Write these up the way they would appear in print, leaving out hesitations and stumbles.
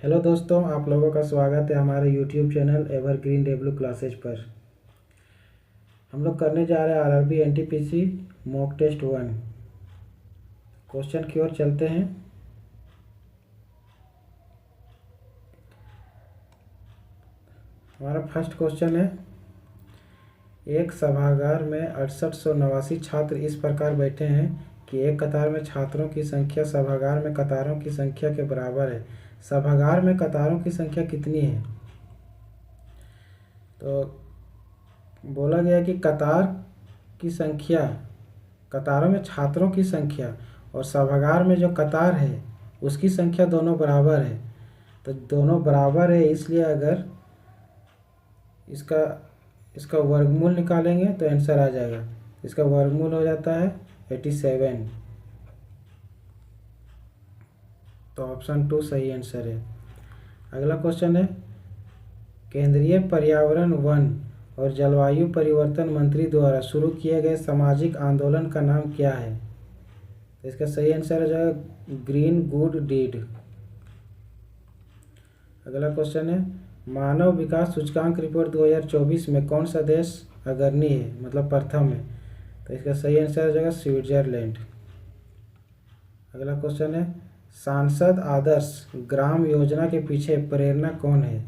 Hello दोस्तों, आप लोगों का स्वागत है हमारे यूट्यूब चैनल एवरग्रीन डेब्लू क्लासेज पर। हम लोग करने जा रहे हैं RRB NTPC mock test 1। Question की ओर चलते हैं। हमारा फर्स्ट क्वेश्चन है, एक सभागार में 6889 छात्र इस प्रकार बैठे हैं कि एक कतार में छात्रों की संख्या सभागार में कतारों की संख्या के बराबर है। सभागार में कतारों की संख्या कितनी है? तो बोला गया कि कतार की संख्या, कतारों में छात्रों की संख्या और सभागार में जो कतार है उसकी संख्या दोनों बराबर है। तो दोनों बराबर है, इसलिए अगर इसका वर्गमूल निकालेंगे तो आंसर आ जाएगा। इसका वर्गमूल हो जाता है 87। तो ऑप्शन 2 सही आंसर है। अगला क्वेश्चन है, केंद्रीय पर्यावरण, वन और जलवायु परिवर्तन मंत्री द्वारा शुरू किए गए सामाजिक आंदोलन का नाम क्या है? तो इसका सही आंसर हो जाएगा ग्रीन गुड डीड। अगला क्वेश्चन है, मानव विकास सूचकांक रिपोर्ट 2024 में कौन सा देश अग्रणी है, मतलब प्रथम है? तो इसका सही आंसर हो जाएगा स्विट्जरलैंड। अगला क्वेश्चन है, सांसद आदर्श ग्राम योजना के पीछे प्रेरणा कौन है?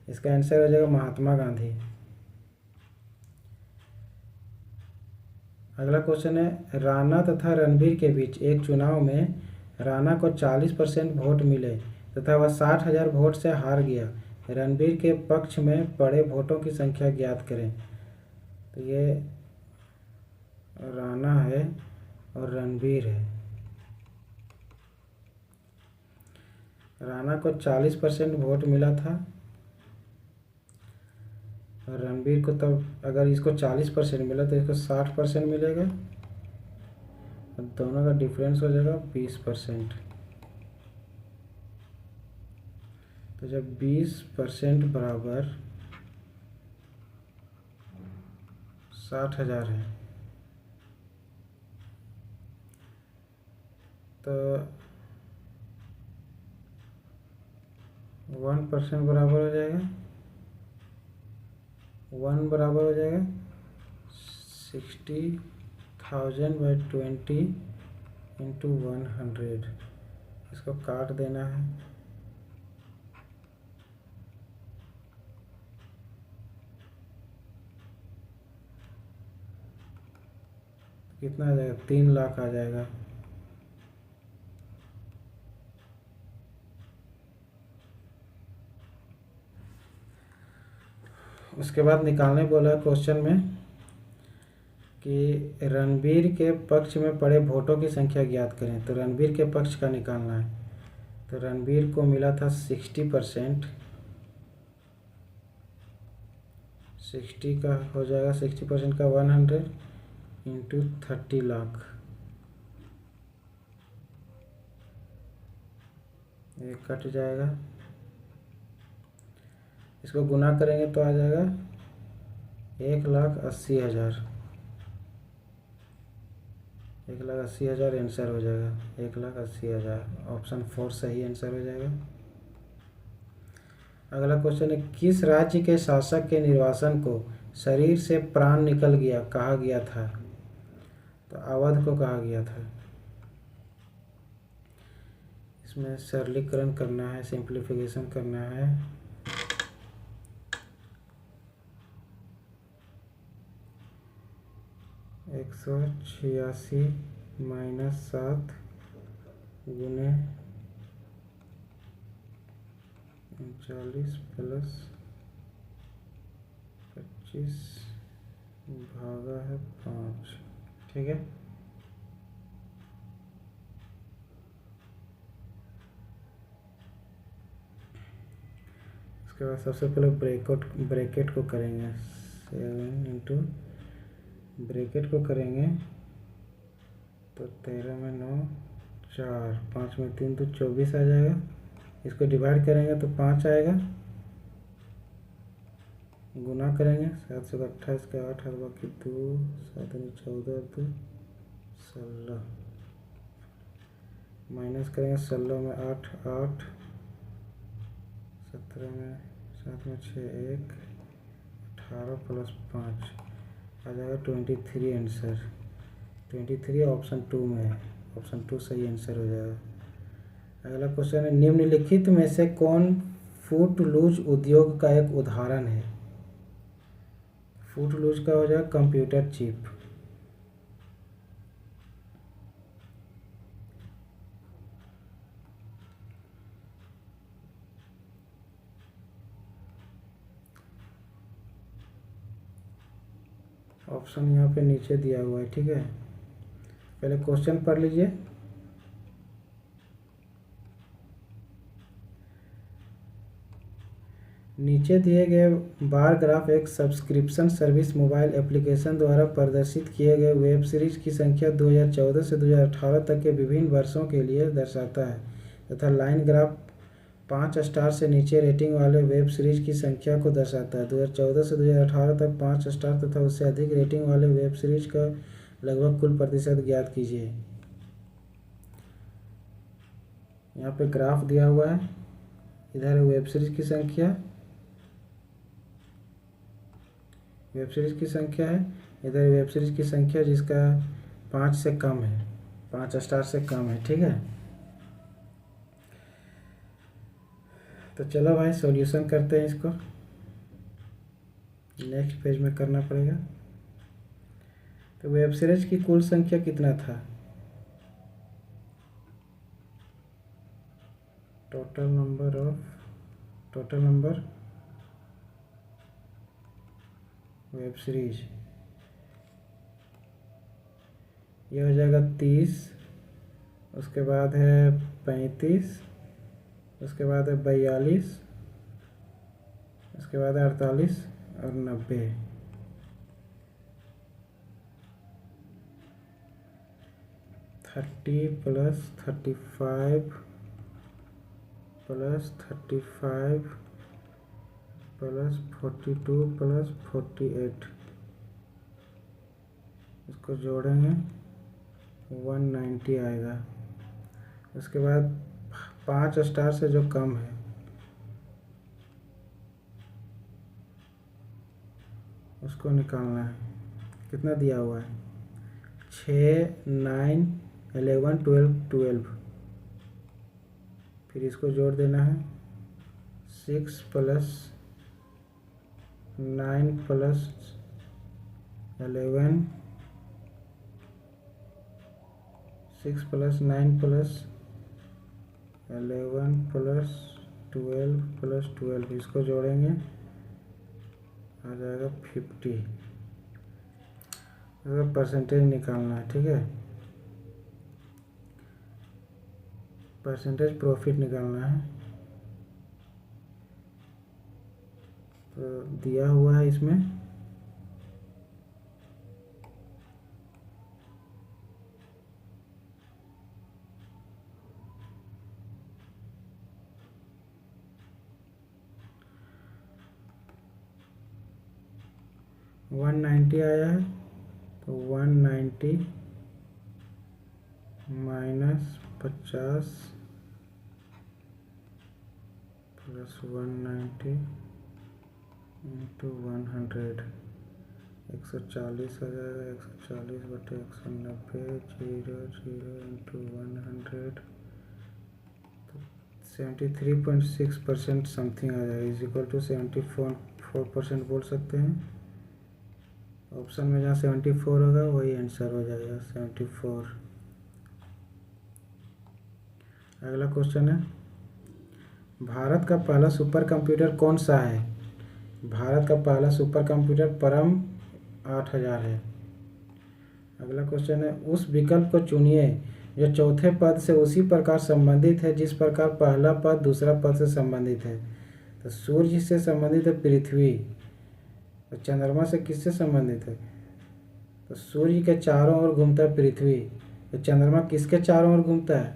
इसका आंसर हो जाएगा महात्मा गांधी। अगला क्वेश्चन है, राणा तथा रणबीर के बीच एक चुनाव में राणा को 40% वोट मिले तथा वह 60,000 वोट से हार गया। रणबीर के पक्ष में पड़े वोटों की संख्या ज्ञात करें। तो ये राणा है और रणबीर है। राणा को 40% वोट मिला था और रणबीर को, तब अगर इसको 40% मिला तो इसको 60% मिलेगा और दोनों का डिफरेंस हो जाएगा 20%। तो जब 20% बराबर 60,000 है तो 1% बराबर हो जाएगा, 1 बराबर हो जाएगा 60,000/20 इंटू 100। इसको काट देना है। कितना आ जाएगा? 3 लाख आ जाएगा। उसके बाद निकालने बोला क्वेश्चन में कि रणबीर के पक्ष में पड़े वोटों की संख्या ज्ञात करें। तो रणबीर के पक्ष का निकालना है। तो रणबीर को मिला था 60%। 60 का हो जाएगा, 60% का 100 इंटू 30 लाख। ये कट जाएगा, इसको गुना करेंगे तो आ जाएगा 1,80,000। 1,80,000 आंसर हो जाएगा। 1,80,000 ऑप्शन 4 सही आंसर हो जाएगा। अगला क्वेश्चन है, किस राज्य के शासक के निर्वासन को शरीर से प्राण निकल गया कहा गया था? तो अवध को कहा गया था। इसमें सरलीकरण करना है, सिंप्लीफिकेशन करना है। -186 -7 गुने 39 प्लस 25 भागा है 5। ठीक है। उसके बाद सबसे पहले ब्रैकेट को करेंगे। 7 इंटू ब्रैकेट को करेंगे तो 13 में 9, 4, 5 में 3 तो 24 आ जाएगा। इसको डिवाइड करेंगे तो 5 आएगा। गुना करेंगे 7 से 28 का 8 और बाकी 2, 7 में 14, 2 16। माइनस करेंगे 16 में 8, 8 17 में 7 में 6 1 18 प्लस 5 आ जाएगा 23 आंसर। 23 ऑप्शन 2 में है, ऑप्शन 2 सही आंसर हो जाएगा। अगला क्वेश्चन है, निम्नलिखित में से कौन फूटलूज उद्योग का एक उदाहरण है? फूटलूज का हो जाएगा कंप्यूटर चिप। ऑप्शन यहाँ पे नीचे दिया हुआ है, ठीक है। पहले क्वेश्चन पढ़ लीजिए। नीचे दिए गए बार ग्राफ एक सब्सक्रिप्शन सर्विस मोबाइल एप्लीकेशन द्वारा प्रदर्शित किए गए वेब सीरीज की संख्या 2014 से 2018 तक के विभिन्न वर्षों के लिए दर्शाता है तथा लाइन ग्राफ 5 स्टार से नीचे रेटिंग वाले वेब सीरीज की संख्या को दर्शाता है। 2014 से 2018 तक 5 स्टार तथा उससे अधिक रेटिंग वाले वेब सीरीज का लगभग कुल प्रतिशत ज्ञात कीजिए। यहाँ पे ग्राफ दिया हुआ है, इधर वेब सीरीज की संख्या, वेब सीरीज की संख्या है, इधर वेब सीरीज की संख्या जिसका 5 से कम है, 5 स्टार से कम है, ठीक है। तो चलो भाई सॉल्यूशन करते हैं इसको, नेक्स्ट पेज में करना पड़ेगा। तो वेब सीरीज की कुल संख्या कितना था? टोटल नंबर वेब सीरीज, ये हो जाएगा 30, उसके बाद है 35, उसके बाद है 42, उसके बाद है 48 और 90। 30 प्लस 35 प्लस 35 प्लस 42 प्लस 48, इसको जोड़ेंगे 190 आएगा। उसके बाद 5 स्टार से जो कम है उसको निकालना है। कितना दिया हुआ है? 6 9 11 12, फिर इसको जोड़ देना है 6 plus 9 plus 11, 6 plus 9 plus 11 plus 12, इसको जोड़ेंगे आ जाएगा 50। अगर परसेंटेज निकालना है, ठीक है, परसेंटेज प्रॉफिट निकालना है। तो दिया हुआ है इसमें $190 आया है, तो 190 माइनस 50 प्लस 190 इंटू 100, 140 आ जाएगा। 140 बटे 190, 0 इंटू 100, तो 73.6% समथिंग आ जाएगा, इज इक्वल टू 74% बोल सकते हैं। ऑप्शन में जहाँ 74 होगा वही आंसर हो जाएगा, 74। अगला क्वेश्चन है, भारत का पहला सुपर कंप्यूटर कौन सा है? भारत का पहला सुपर कंप्यूटर परम 8000 है। अगला क्वेश्चन है, उस विकल्प को चुनिए जो चौथे पद से उसी प्रकार संबंधित है जिस प्रकार पहला पद दूसरा पद से संबंधित है। तो सूर्य से संबंधित है पृथ्वी, और चंद्रमा से किससे संबंधित है? तो सूर्य के चारों ओर घूमता है पृथ्वी, तो चंद्रमा किसके चारों ओर घूमता है?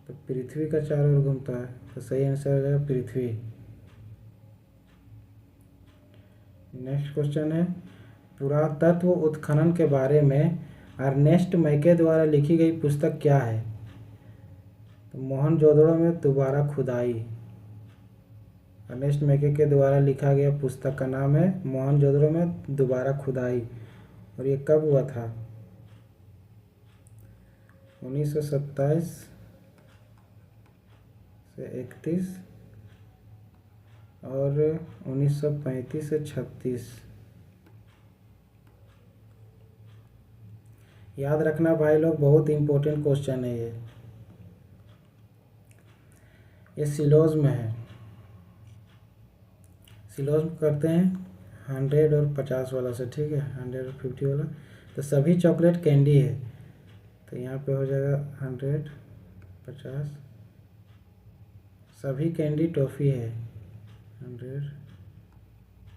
तो पृथ्वी का चारों ओर घूमता है, तो सही आंसर हो जाएगा पृथ्वी। नेक्स्ट क्वेश्चन है, पुरातत्व उत्खनन के बारे में अर्नेस्ट मैके द्वारा लिखी गई पुस्तक क्या है? तो मोहनजोदड़ो में दोबारा खुदाई। अर्नेस्ट मैके के द्वारा लिखा गया पुस्तक का नाम है मोहनजोदड़ो में दोबारा खुदाई। और ये कब हुआ था? 1927 से 31 और 1935 से 36। याद रखना भाई लोग, बहुत इंपॉर्टेंट क्वेश्चन है ये सिलोज में है। सिलोज करते हैं 100 और 50 वाला से, ठीक है, 100 और 50 वाला। तो सभी चॉकलेट कैंडी है, तो यहाँ पे हो जाएगा 100 50। सभी कैंडी टॉफ़ी है 100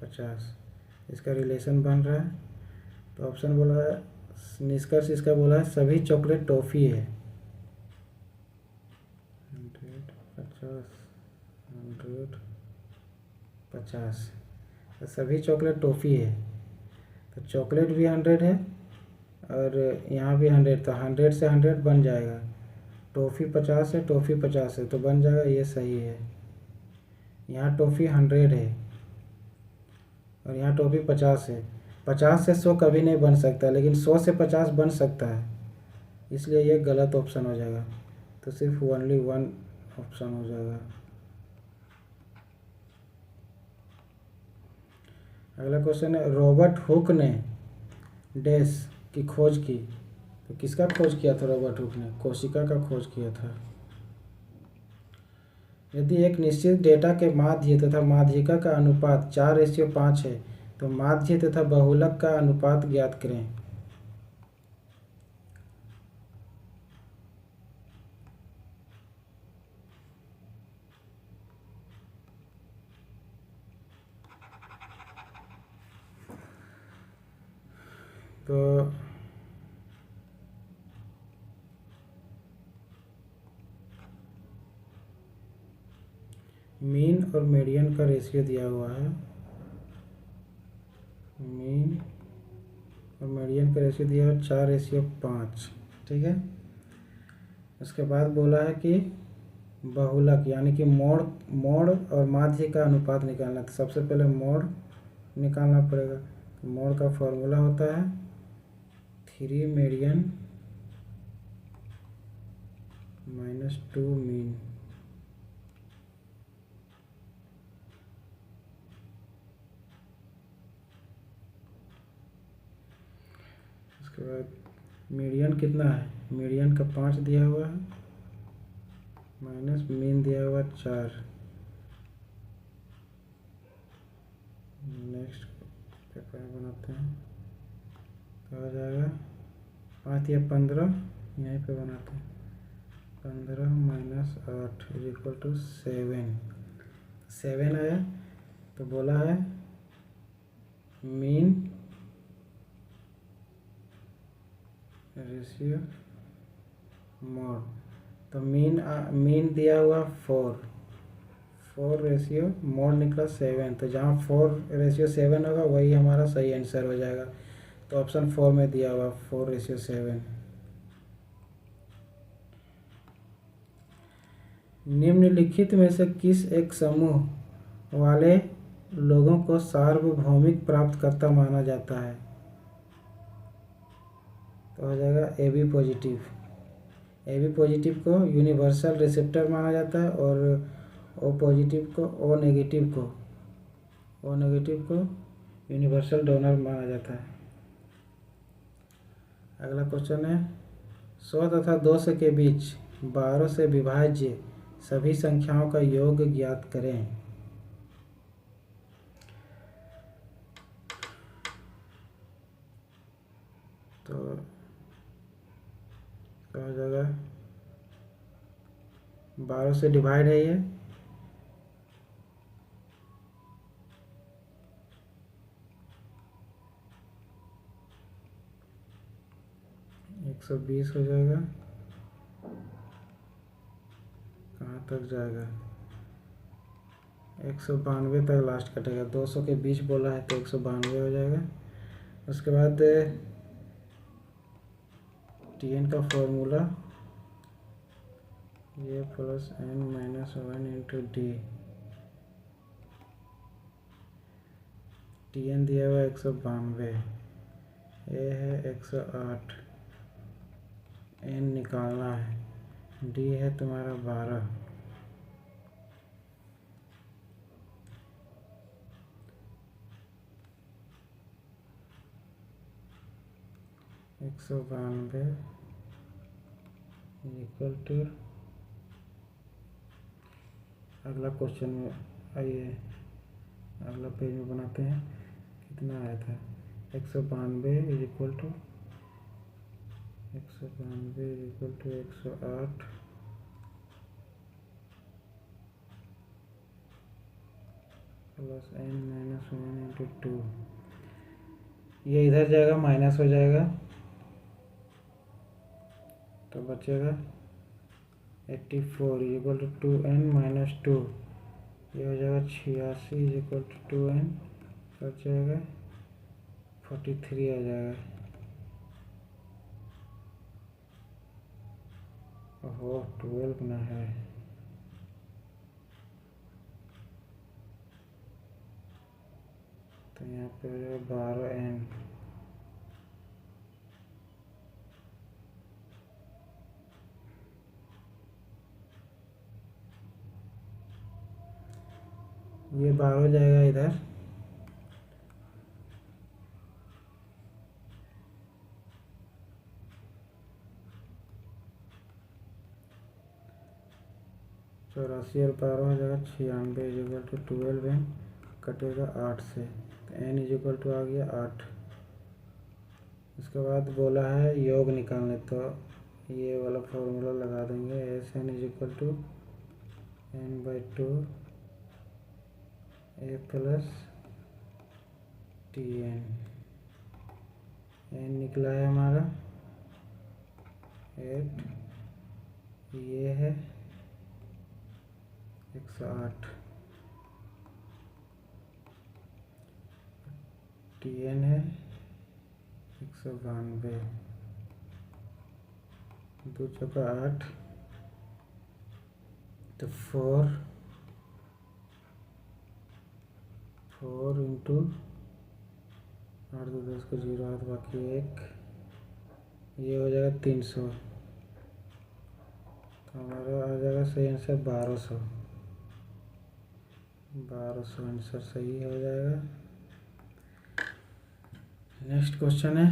50। इसका रिलेशन बन रहा है। तो ऑप्शन बोला है, निष्कर्ष इसका बोला है सभी चॉकलेट टॉफ़ी है। 100 50 100 50। तो सभी चॉकलेट टॉफ़ी है, तो चॉकलेट भी 100 है और यहाँ भी 100, तो 100 से 100 बन जाएगा। टॉफ़ी 50 है, टॉफ़ी 50 है, तो बन जाएगा, ये सही है। यहाँ टॉफ़ी 100 है और यहाँ टॉफ़ी 50 है। 50 से 100 कभी नहीं बन सकता, लेकिन 100 से 50 बन सकता है, इसलिए ये गलत ऑप्शन हो जाएगा। तो सिर्फ ओनली वन ऑप्शन हो जाएगा। अगला क्वेश्चन है, रॉबर्ट हुक ने डैश की खोज की। तो किसका खोज किया था रॉबर्ट हुक ने? कोशिका का खोज किया था। यदि एक निश्चित डेटा के माध्य तथा माध्यिका का अनुपात 4:5 है, तो माध्य तथा बहुलक का अनुपात ज्ञात करें। तो मीन और मीडियन का रेशियो दिया हुआ है। मीन और मीडियन का रेशियो दिया है 4:5, ठीक है। उसके बाद बोला है कि बहुलक यानी कि मोड़ और माध्य का अनुपात निकालना। तो सबसे पहले मोड़ निकालना पड़ेगा। तो मोड़ का फॉर्मूला होता है 3 मीडियन -2 मीन। उसके बाद मीडियन कितना है? मीडियन का 5 दिया हुआ है, माइनस मीन दिया हुआ 4। नेक्स्ट पेपर बनाते हैं, तो आ जाएगा 5 या 15, यहीं पे बनाते हैं। 15 - 8 = 7 आया। तो बोला है मीन रेशियो मोड। तो मीन दिया हुआ 4 रेशियो मोड निकला 7। तो जहाँ 4:7 होगा वही हमारा सही आंसर हो जाएगा। तो ऑप्शन 4 में दिया हुआ 4:7। निम्नलिखित में से किस एक समूह वाले लोगों को सार्वभौमिक प्राप्तकर्ता माना जाता है? तो हो जाएगा AB पॉजिटिव। AB पॉजिटिव को यूनिवर्सल रिसेप्टर माना जाता है और O पॉजिटिव को O नेगेटिव को यूनिवर्सल डोनर माना जाता है। अगला क्वेश्चन है, 100 तथा 200 के बीच 12 से विभाज्य सभी संख्याओं का योग ज्ञात करें। तो हो जाएगा 12 से डिवाइड है ये, 120 हो जाएगा। कहाँ तक जाएगा? 192 तक लास्ट कटेगा। 200 के बीच बोला है तो 192 हो जाएगा। उसके बाद TN का फॉर्मूला ये +n - 1 × D। TN दिया हुआ 192, ए है 108, N निकालना है, D है तुम्हारा 12, एक 192 इक्वल टू, अगला क्वेश्चन में आइए, अगला पेज में बनाते हैं। कितना आया था? 192 is equal to 108 plus n minus 1 into 2। ये इधर जाएगा, माइनस हो जाएगा, तो बचेगा 84 is equal to 2n minus 2। ये हो जाएगा 86 इज इक्वल टू 2n, बच जाएगा 43 आ जाएगा। ओहो 12 ना है, तो यहाँ पे हो जाएगा 12n। ये 12 हो जाएगा इधर, चौरासी और 12 हो जाएगा 96 इज इक्वल टू 12n, कटेगा 8 से, तो n इज इक्वल टू आ गया 8। उसके बाद बोला है योग निकालने, तो ये वाला फॉर्मूला लगा देंगे, Sn is equal to n/2 a plus Tn। n निकला है हमारा 8, ये है 108, Tn है 192, 2 चौका 8, तो 4 इंटू 8 2 10 को 0 हाथ बाकी 1, ये हो जाएगा 300, तो हमारा आ जाएगा सही आंसर 1200। 1200 आंसर सही हो जाएगा। नेक्स्ट क्वेश्चन है,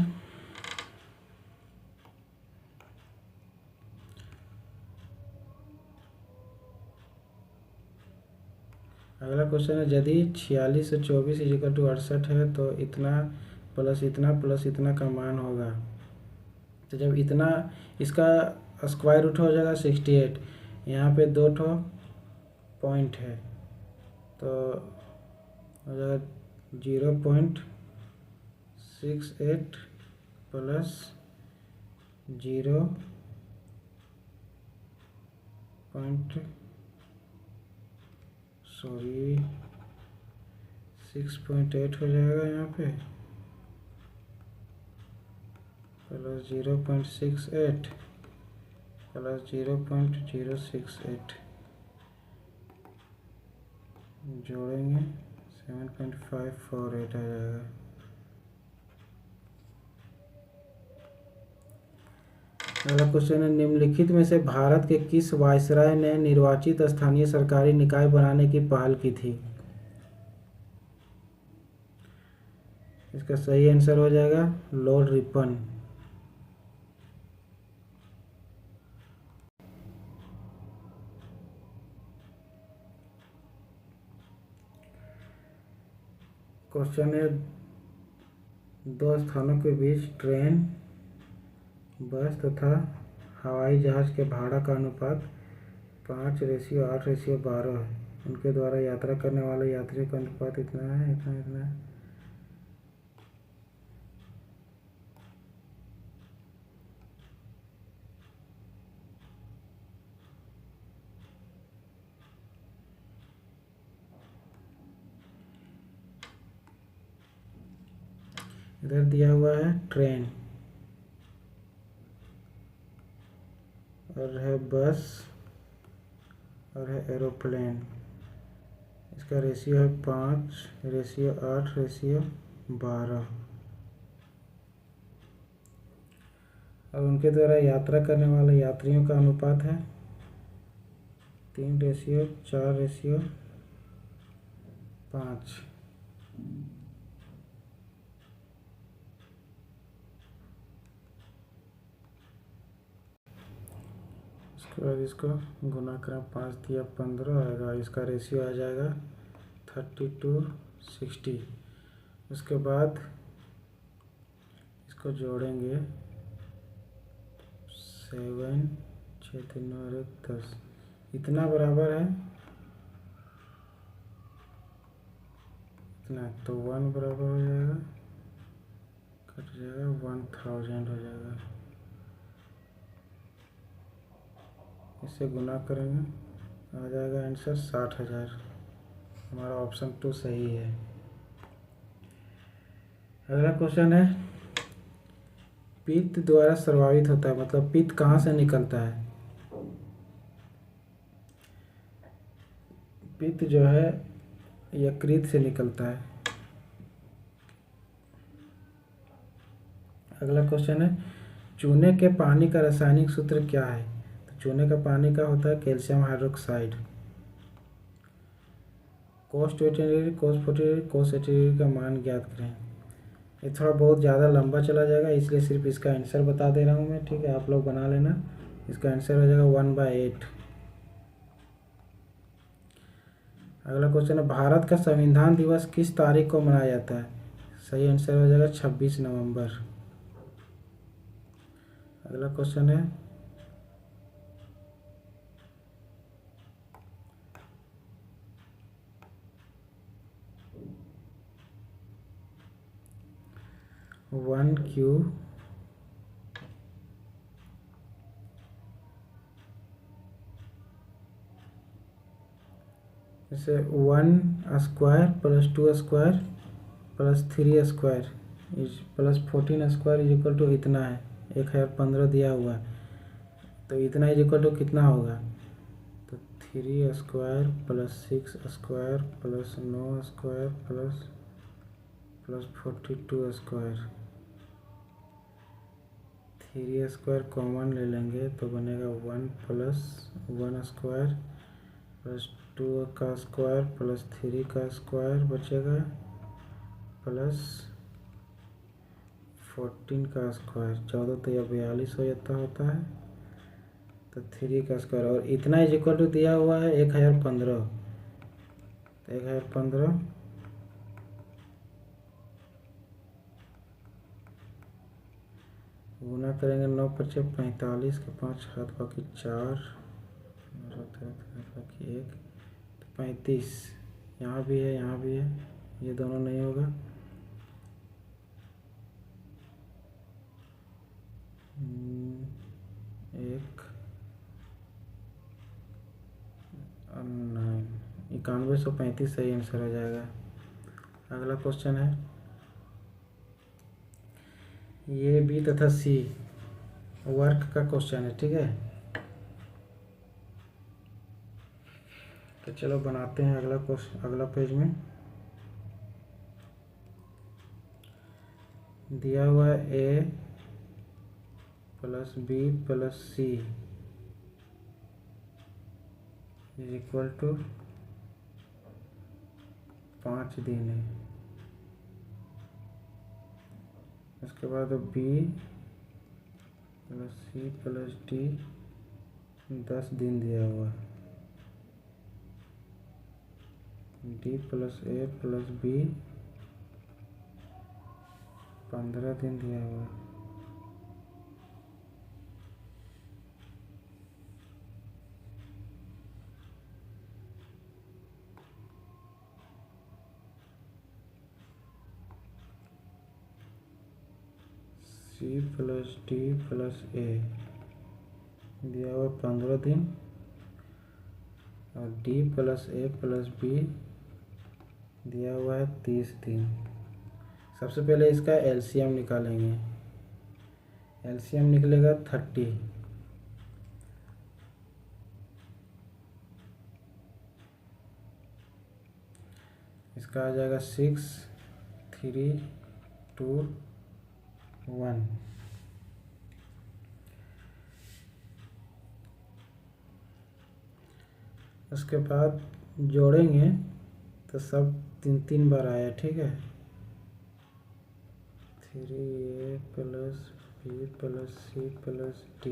अगला क्वेश्चन है यदि 46 से 24 इज इक्वल टू 68 है तो इतना प्लस इतना का मान होगा। तो जब इतना, इसका स्क्वायर रूट हो जाएगा 68, यहाँ पे 2 ठो पॉइंट है, तो हो जाएगा 0.68 प्लस 6.8 हो जाएगा यहाँ पे, प्लस 0.68 प्लस 0.068 जोड़ेंगे 7.548 आ जाएगा। अगला क्वेश्चन है निम्नलिखित में से भारत के किस वायसराय ने निर्वाचित स्थानीय सरकारी निकाय बनाने की पहल की थी? इसका सही आंसर हो जाएगा लॉर्ड रिपन। क्वेश्चन है 2 स्थानों के बीच ट्रेन, बस तथा हवाई जहाज के भाड़ा का अनुपात 5:8:12 है। उनके द्वारा यात्रा करने वाले यात्रियों का अनुपात इतना है, इतना है। इधर दिया हुआ है ट्रेन और है बस और है एरोप्लेन। इसका रेशियो है 5:8:12। 12 और उनके द्वारा यात्रा करने वाले यात्रियों का अनुपात है 3:4:5। उसके बाद इसको गुना करें, 5 दिया 15 आएगा, इसका रेशियो आ जाएगा 30:60। उसके बाद इसको जोड़ेंगे 7 6 3 9 और 1 10, इतना बराबर है इतना, तो 1 बराबर हो जाएगा, कट जाएगा, 1000 हो जाएगा। इसे गुना करेंगे आ जाएगा आंसर 60,000। हमारा ऑप्शन 2 सही है। अगला क्वेश्चन है, पित्त द्वारा स्रावित होता है, मतलब पित्त कहाँ से निकलता है? पित्त जो है यकृत से निकलता है। अगला क्वेश्चन है, चूने के पानी का रासायनिक सूत्र क्या है? तो चूने का पानी का होता है calcium hydroxide. cos 20 cos 40 cos 80 का मान ज्ञात करें। ये थोड़ा बहुत ज़्यादा लंबा चला जाएगा, इसलिए सिर्फ इसका आंसर बता दे रहा हूँ मैं, ठीक है? आप लोग बना लेना। इसका आंसर हो जाएगा 1/8। अगला क्वेश्चन है, भारत का संविधान दिवस किस तारीख को मनाया जाता है? सही आंसर हो जाएगा 26 नवंबर। अगला क्वेश्चन है, वन क्यू जैसे 1² + 2² + 3² + 14² = इतना है, 1015 दिया हुआ है, तो इतना = कितना होगा? तो 3² + 6² + 9² + 42²। 3² कॉमन ले लेंगे तो बनेगा 1 + 1² + 2² + 3² बचेगा प्लस 14², 14 तो यह 42 हो जाता होता है, तो 3² और इतना = दिया हुआ है 1015, तो 1015 गुना करेंगे 9 × 5 = 45 के 5 हाथ बाकी 4 बाकी 1 तो 35। यहाँ भी है यहाँ भी है, ये दोनों नहीं होगा। 1 और 9, 9135 सही आंसर हो जाएगा। अगला क्वेश्चन है, ये बी तथा सी वर्क का क्वेश्चन है, ठीक है? तो चलो बनाते हैं अगला क्वेश्चन। अगला पेज में दिया हुआ है A + B + C = 5 दिन है। उसके बाद B + C + D 10 दिन दिया हुआ है। D + A + B 15 दिन दिया हुआ है। C + D + A दिया हुआ 15 दिन और D + A + B दिया हुआ है 30 दिन। सबसे पहले इसका एलसीएम निकालेंगे। एलसीएम निकलेगा 30। इसका आ जाएगा 6 3 2 1। उसके बाद जोड़ेंगे तो सब 3 बार आया, ठीक है। 3a plus b plus c plus d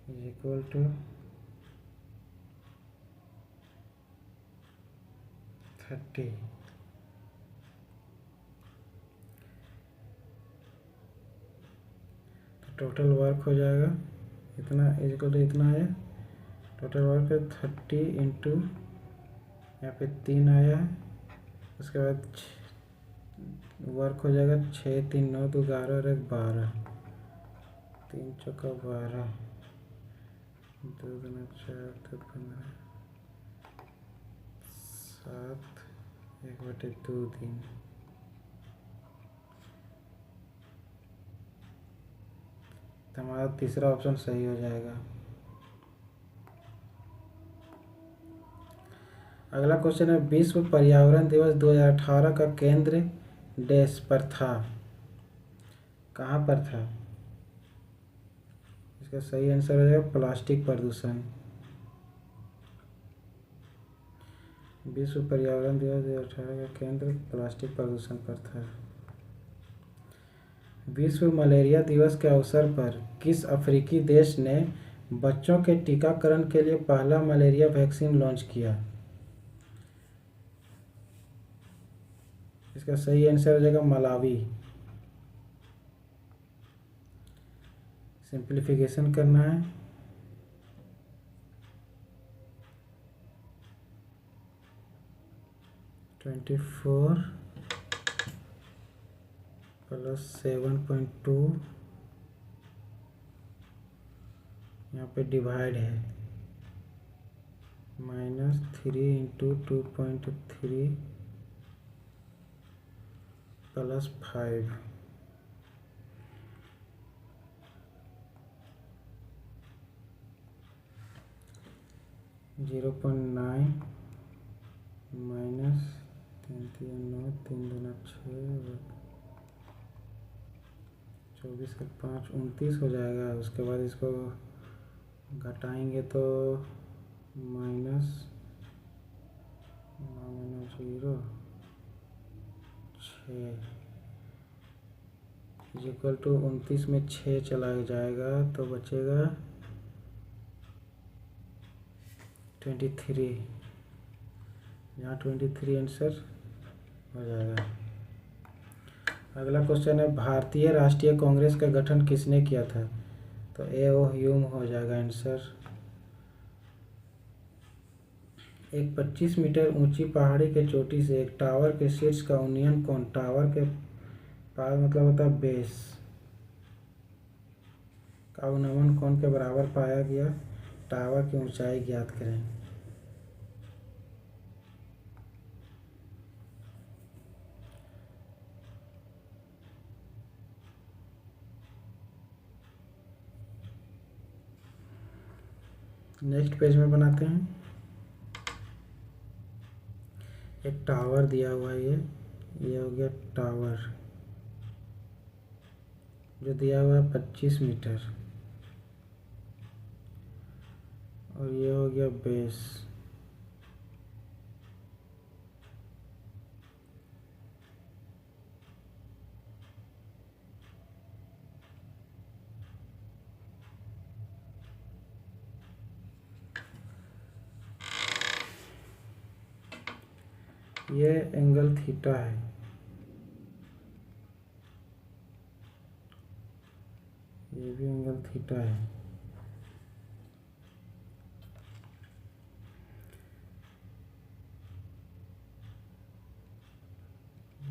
is equal to 30। तो टोटल वर्क हो जाएगा इतना इज इक्वल टू इतना है। टोटल वर्क है 30 इंटू यहाँ पे 3 आया है। उसके बाद वर्क हो जाएगा 6 3 9 2 11 और 1 12, 3 चौका 12, 2 दूना 4 2 15 7 1/2 3। तो हमारा तीसरा ऑप्शन सही हो जाएगा। अगला क्वेश्चन है विश्व पर्यावरण दिवस 2018 का केंद्र डैश पर था। कहाँ पर था? इसका सही आंसर हो जाएगा प्लास्टिक प्रदूषण। विश्व पर्यावरण दिवस 2018 का केंद्र प्लास्टिक प्रदूषण पर था। विश्व मलेरिया दिवस के अवसर पर किस अफ्रीकी देश ने बच्चों के टीकाकरण के लिए पहला मलेरिया वैक्सीन लॉन्च किया? इसका सही आंसर हो जाएगा मलावी। सिंप्लीफिकेशन करना है। (24 + 7.2) यहाँ पे डिवाइड है -3 इंटू 2.3 + 5। 0.9 -3 3 9 3 दूना 6 24 का 5 29 हो जाएगा। उसके बाद इसको घटाएंगे तो -9 0 6 इक्वल टू 29 में 6 चला जाएगा तो बचेगा 23। यहाँ 23 आंसर हो जाएगा। अगला क्वेश्चन है भारतीय राष्ट्रीय कांग्रेस का गठन किसने किया था? तो ए.ओ. ह्यूम हो जाएगा आंसर। एक 25 मीटर ऊंची पहाड़ी के चोटी से एक टावर के शीर्ष का उन्नयन कोण टावर के पास मतलब होता है बेस का उन्नयन कोण के बराबर पाया गया। टावर की ऊंचाई ज्ञात करें। नेक्स्ट पेज में बनाते हैं। एक टावर दिया हुआ है, ये हो गया टावर जो दिया हुआ है 25 मीटर और ये हो गया बेस। ये एंगल थीटा है। ये भी एंगल थीटा है।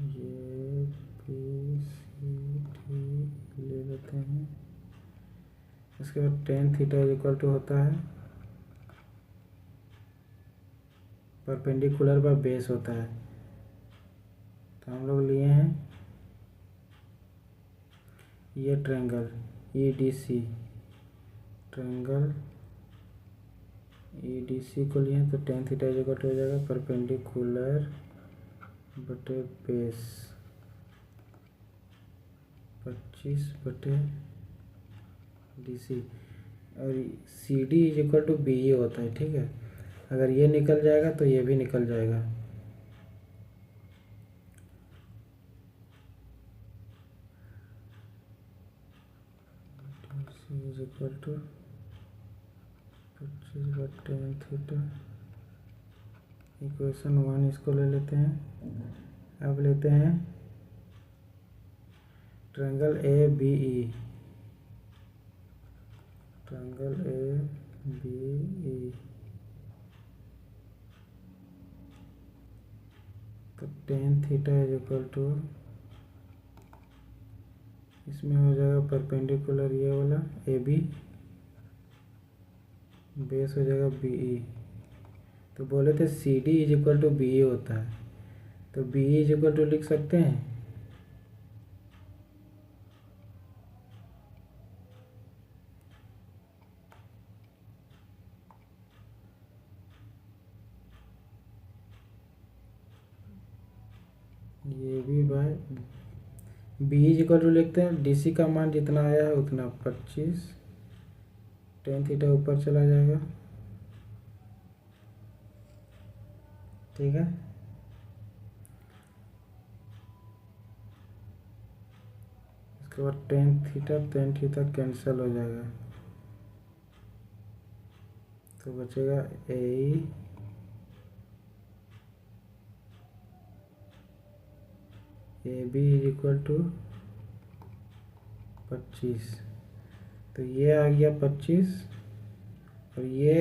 ये बी सी डी ले लेते हैं। इसके बाद tan थीटा इक्वल टू होता है परपेंडिकुलर पर बेस होता है। तो हम लोग लिए हैं ये ट्रायंगल EDC, ट्रायंगल EDC को लिए तो tan थीटा इक्वल टू हो जाएगा परपेंडिकुलर बटे बेस। 25/DC और CD is equal to BE होता है, ठीक है। अगर ये निकल जाएगा तो ये भी निकल जाएगा। DC is equal to 25/tan theta. Equation 1 इसको ले लेते हैं। अब लेते हैं ट्रायंगल ABE। ट्रायंगल ABE तो tan theta is equal to, इसमें हो जाएगा परपेंडिकुलर ये वाला AB, बेस हो जाएगा BE। तो बोले थे CD is equal to BE होता है, तो BE इज इक्वल टू लिख सकते हैं। ये भी by BE is equal to लिखते हैं, DC का मान जितना आया है उतना 25, tan थीटा ऊपर चला जाएगा, ठीक है। इसके बाद tan थीटा कैंसिल हो जाएगा, तो बचेगा AB इज इक्वल टू 25। तो ये आ गया 25 और ये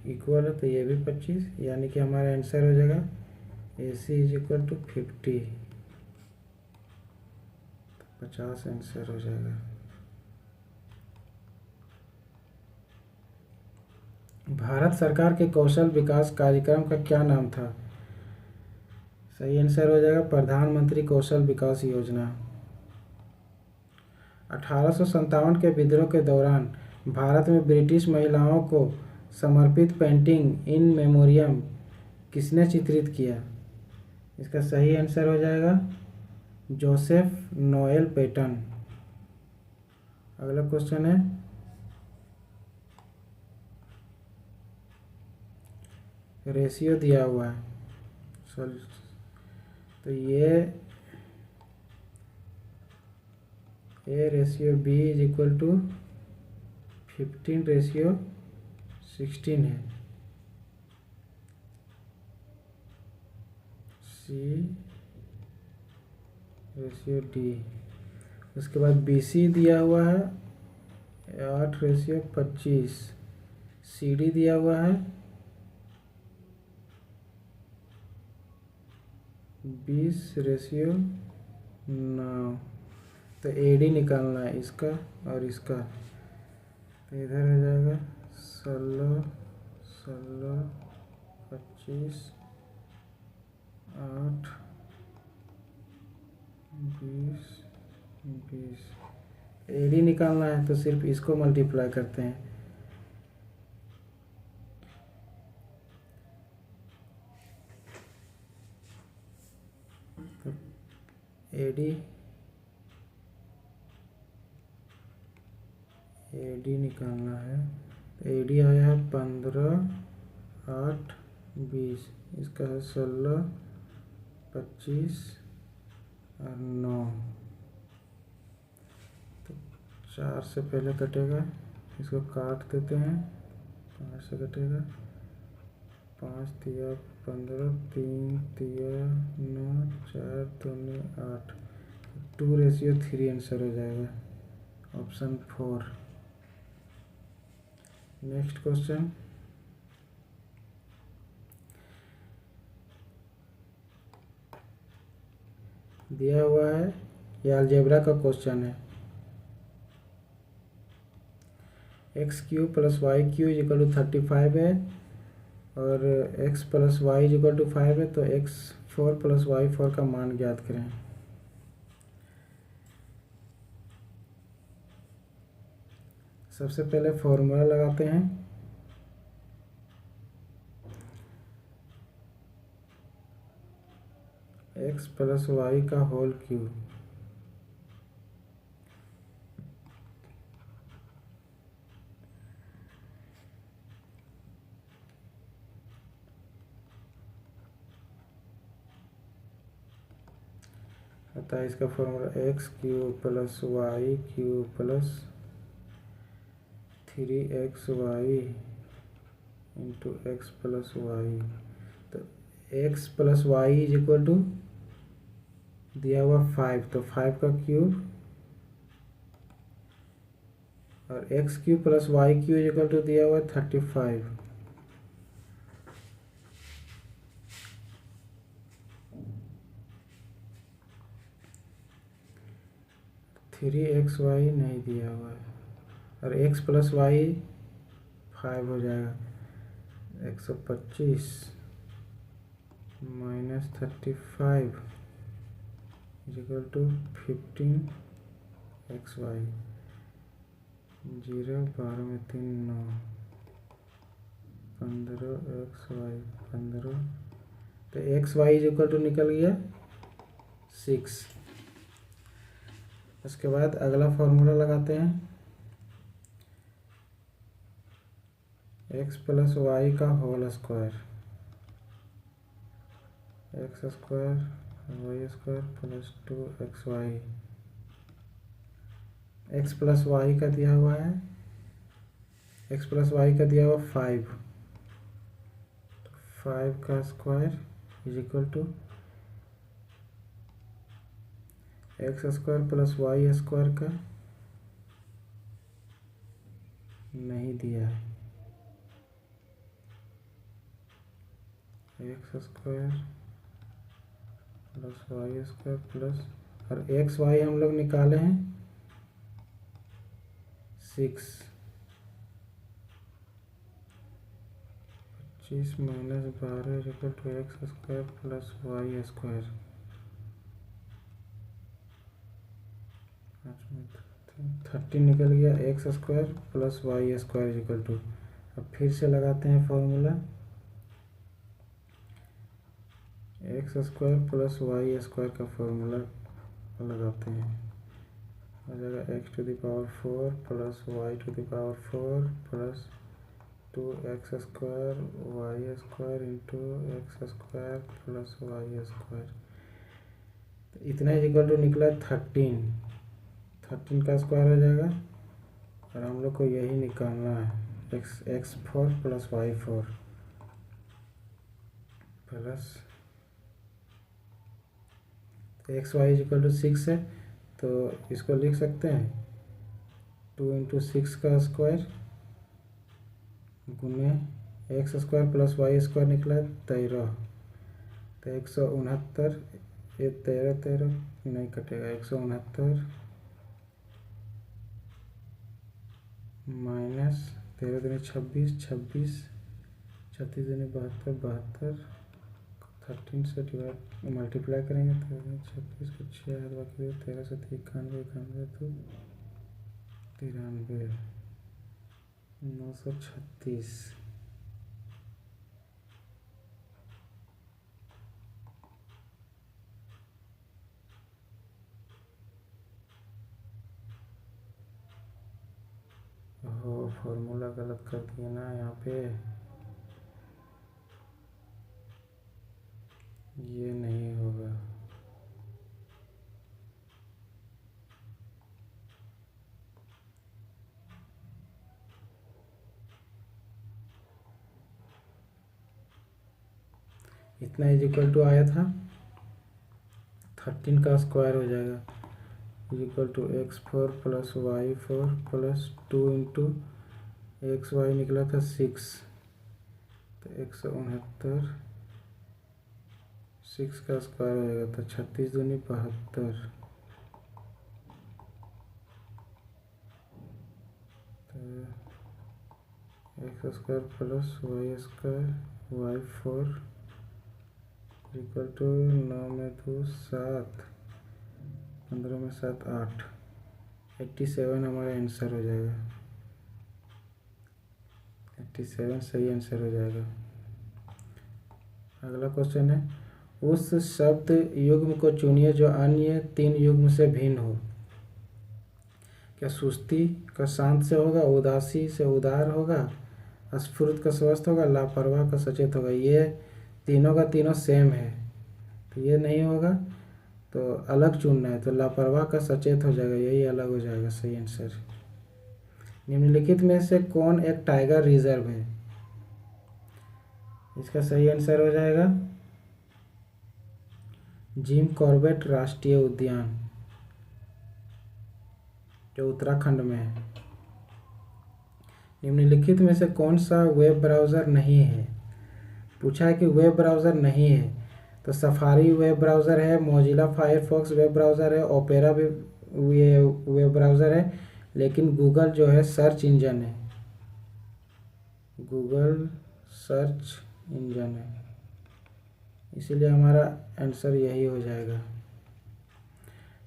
इक्वल है, तो ये भी 25, यानी कि हमारा आंसर हो जाएगा AC is equal to 50। 50 answer हो जाएगा। भारत सरकार के कौशल विकास कार्यक्रम का क्या नाम था? सही आंसर हो जाएगा प्रधानमंत्री कौशल विकास योजना। 1857 के विद्रोह के दौरान भारत में ब्रिटिश महिलाओं को समर्पित पेंटिंग इन मेमोरियम किसने चित्रित किया? इसका सही आंसर हो जाएगा जोसेफ नोएल पैटन। अगला क्वेश्चन है, रेशियो दिया हुआ है, तो ये A ratio B is equal to 15:16 है। C ratio D। उसके बाद BC दिया हुआ है 8:25। CD दिया हुआ है 20:9। तो AD निकालना है इसका और इसका, तो इधर हो जाएगा 16, 25, 8, 20। AD निकालना है तो सिर्फ इसको मल्टीप्लाई करते हैं। तो AD निकालना है, तो AD आया है 15, 8, 20। इसका है 16, 25 और 9। तो 4 से पहले कटेगा, इसको काट देते हैं। 5 से कटेगा, 5 तिया 15, 3 तिया 9, 4 दूनी 8। 2:3 आंसर हो जाएगा, ऑप्शन 4। नेक्स्ट क्वेश्चन, दिया हुआ है, ये अलजेब्रा का क्वेश्चन है। x³ + y³ is equal to 35 है और x + y is equal to 5 है, तो x4 + y4 का मान ज्ञात करें। सबसे पहले फॉर्मूला लगाते हैं। x + y का होल क्यूब अतः इसका formula X cube plus Y cube plus 3xy into X plus Y. तो X plus Y is equal to दिया हुआ 5, तो 5 का क्यूब और X cube plus Y cube is equal to दिया हुआ 35। 3xy नहीं दिया हुआ है और x प्लस वाई 5 हो जाएगा। 125 minus 35 is equal to 15xy। 0 12 में 3 9 15xy 15। तो xy इज इक्वल टू निकल गया 6। उसके बाद अगला फॉर्मूला लगाते हैं x प्लस वाई का whole square, X square Y square plus 2xy। X plus Y का दिया हुआ है, एक्स प्लस वाई का दिया हुआ 5, 5 का square is equal to X square plus Y square का नहीं दिया है, X square plus Y square plus और एक्स वाई हम लोग निकाले हैं 6। 25 minus 12 is equal to X square plus Y square. 13 निकल गया, X square plus Y square is equal to. अब फिर से लगाते हैं formula, X square plus Y square का फॉर्मूला लगाते हैं। हो जाएगा x to the power 4 plus Y to the power 4 plus 2x square Y square into X square plus Y square. तो इतना इज इक्वल टू निकला 13। 13 का स्क्वायर हो जाएगा और हम लोग को यही निकालना है, x4 plus y4 plus X Y is equal to 6 है, तो इसको लिख सकते हैं 2 इंटू 6 का स्क्वायर गुने X square plus Y square निकला 13। तो 169, ये 13 नहीं कटेगा, 169 माइनस 13 दूनी 26, 36 दूनी 72, 13 से डिवाइड मल्टीप्लाई करेंगे तो 26 को 6 बाकी 13 से 91, 91 तो 93, 936। ओह, फॉर्मूला गलत कर दिया ना यहाँ पे, ये नहीं होगा। इतना इज इक्वल टू आया था 13 का स्क्वायर हो जाएगा is equal to x4 plus y4 plus 2 into X Y निकला था 6, तो 169, 6 का स्क्वायर हो जाएगा तो 36 दूनी 72, तो X square plus Y square y4 equal to 9 में 2 7, 15 में 7 8, 87 हमारा आंसर हो जाएगा। 87 सही आंसर हो जाएगा। अगला क्वेश्चन है, उस शब्द युग्म को चुनिए जो अन्य 3 युग्म से भिन्न हो। क्या सुस्ती का शांत से होगा, उदासी से उदार होगा, अस्फुरत का स्वस्थ होगा, लापरवाह का सचेत होगा। ये तीनों का तीनों सेम है तो ये नहीं होगा। तो अलग चुनना है, तो लापरवाह का सचेत हो जाएगा, यही अलग हो जाएगा सही आंसर। निम्नलिखित में से कौन एक टाइगर रिजर्व है? इसका सही आंसर हो जाएगा जिम कॉर्बेट राष्ट्रीय उद्यान, जो उत्तराखंड में है। निम्नलिखित में से कौन सा वेब ब्राउज़र नहीं है? पूछा है कि वेब ब्राउज़र नहीं है, तो सफारी वेब ब्राउज़र है, मोजिला फायरफॉक्स वेब ब्राउज़र है, ओपेरा भी ये वेब ब्राउज़र है, लेकिन गूगल जो है सर्च इंजन है, गूगल सर्च इंजन है, इसीलिए हमारा आंसर यही हो जाएगा।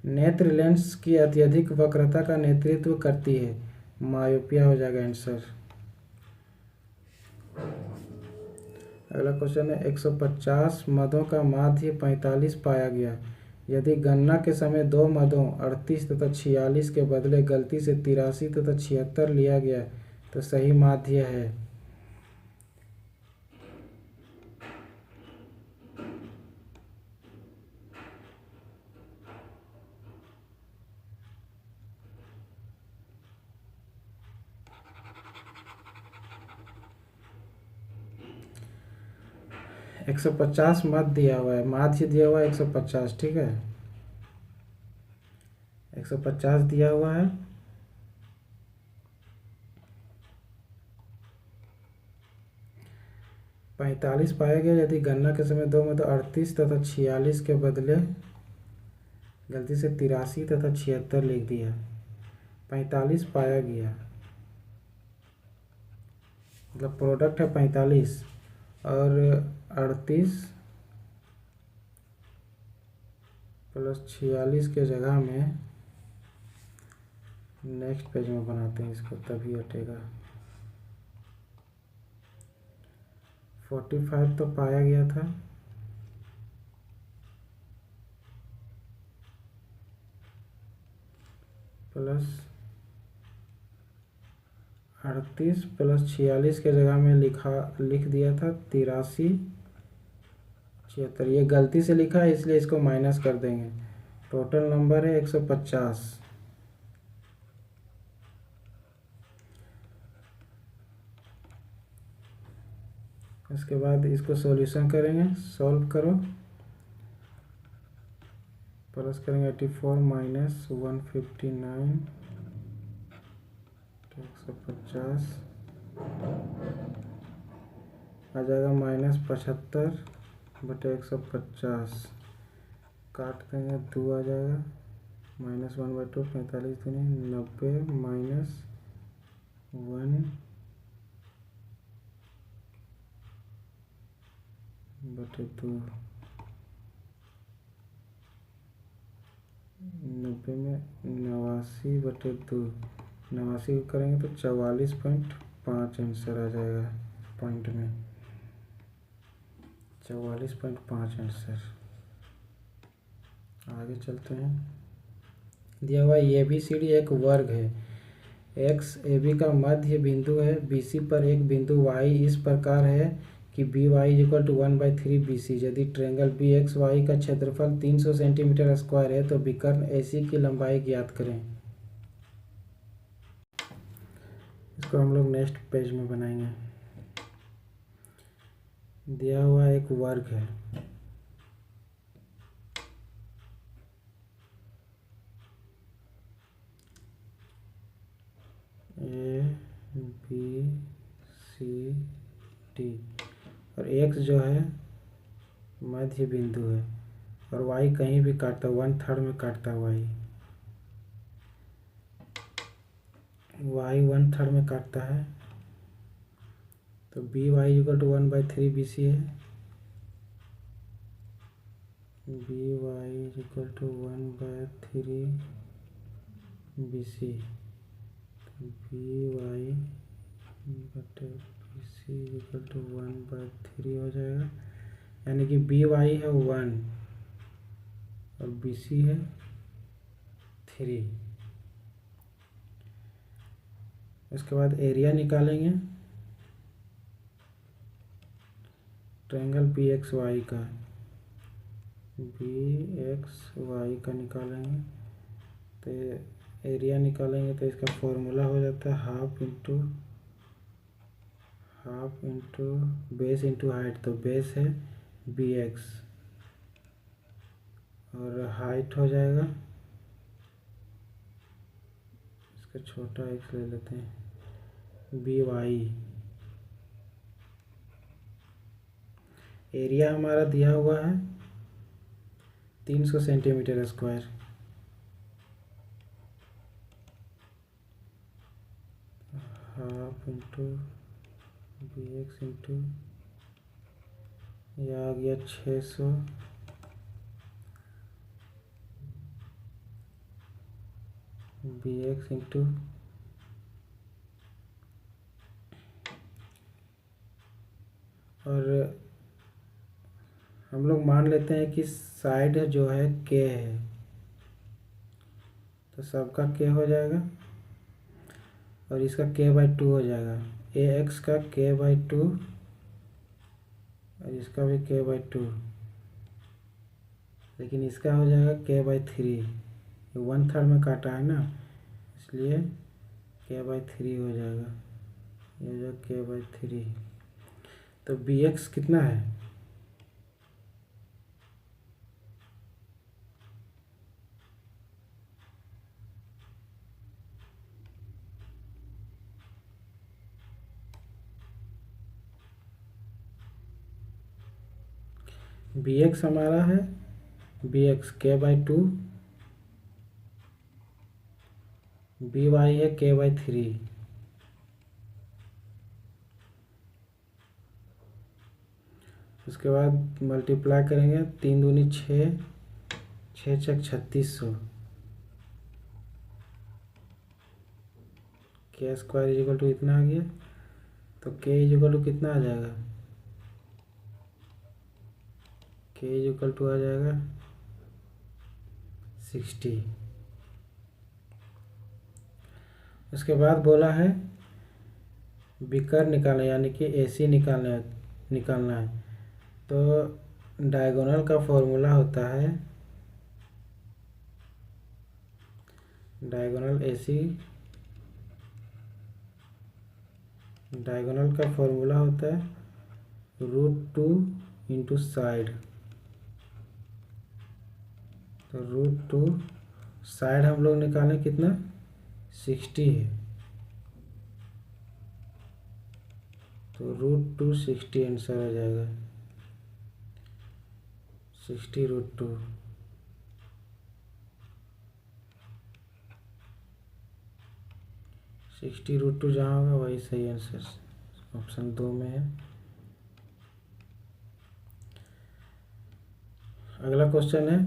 नेत्र लेंस की अत्यधिक वक्रता का नेतृत्व करती है, मायोपिया हो जाएगा आंसर। अगला क्वेश्चन है 150 मदों का माध्य 45 पाया गया। यदि गणना के समय 2 मदों 38 तथा 46 के बदले गलती से 83 तथा 76 लिया गया तो सही माध्य है। 150 मत दिया हुआ है, माध्य दिया हुआ है 150, ठीक है, 150 दिया हुआ है। पैंतालीस पाया गया यदि गणना के समय 2 मदों 38 तथा 46 के बदले गलती से 83 तथा 76 लिख दिया। 45 पाया गया मतलब प्रोडक्ट है 45 और 38 प्लस 46 के जगह में नेक्स्ट पेज में बनाते हैं इसको, तभी हटेगा। 45 तो पाया गया था, प्लस 38 प्लस 46 के जगह में लिख दिया था 83 76, ये गलती से लिखा है इसलिए इसको माइनस कर देंगे। टोटल नंबर है 150। इसके बाद इसको सॉल्यूशन करेंगे, सॉल्व करो, प्लस करेंगे 84 माइनस 159 150 आ जाएगा -75/150, काट देंगे 2 आ जाएगा, -1/2 45 दूनी 90 -1/2 90 में 89/2, 89 को करेंगे तो 44.5 आंसर आ जाएगा पॉइंट में, 44.5 आंसर। आगे चलते हैं। दिया हुआ ABCD एक वर्ग है, एक्स AB का मध्य बिंदु है, BC पर एक बिंदु Y इस प्रकार है कि BY = 1/3 BC। यदि ट्रायंगल BXY का क्षेत्रफल 300 सेंटीमीटर स्क्वायर है तो विकर्ण AC की लंबाई ज्ञात करें। इसको हम लोग नेक्स्ट पेज में बनाएंगे। दिया हुआ एक वर्ग है, ABCD और x जो है मध्य बिंदु है और y कहीं भी काटता है, 1/3 में काटता है y 1/3 में काटता है, तो BY = 1/3 BC है, BY = 1/3 BC, BY = BC = 1/3 हो जाएगा, यानी कि BY है 1 और BC है 3। उसके बाद एरिया निकालेंगे ट्रायंगल PXY का, BXY का निकालेंगे तो एरिया निकालेंगे तो इसका फॉर्मूला हो जाता है half into base into height. तो बेस है BX और हाइट हो जाएगा, इसका छोटा x ले लेते हैं, BY। एरिया हमारा दिया हुआ है 300 centimetre square. Half into BX into यह आ गया 600 BX इंटू और हम लोग मान लेते हैं कि साइड जो है K है, तो सबका K हो जाएगा और इसका K/2 हो जाएगा। AX का K/2 और इसका भी K/2, लेकिन इसका हो जाएगा K/3। 1/3 में काटा है ना, इसलिए K/3 हो जाएगा, ये हो जाएगा K/3। तो BX कितना है? BX हमारा है BX K/2, BY है K/3। उसके बाद मल्टीप्लाई करेंगे, 3 दूनी 6, 6 छक 3600। K² इजिकल टू इतना आ गया, तो K इजिकल टू कितना आ जाएगा? K इजिकल टू आ जाएगा 60। उसके बाद बोला है बिकर निकालना, यानी कि AC निकालना है। तो डायगोनल का फॉर्मूला होता है, डायगोनल का फॉर्मूला होता है √2 इंटू साइड। तो √2 साइड हम लोग निकालें कितना, 60 है, तो √2 60 आंसर आ जाएगा, 60√2। √2 जहाँ होगा वही सही आंसर ऑप्शन 2 में है। अगला क्वेश्चन है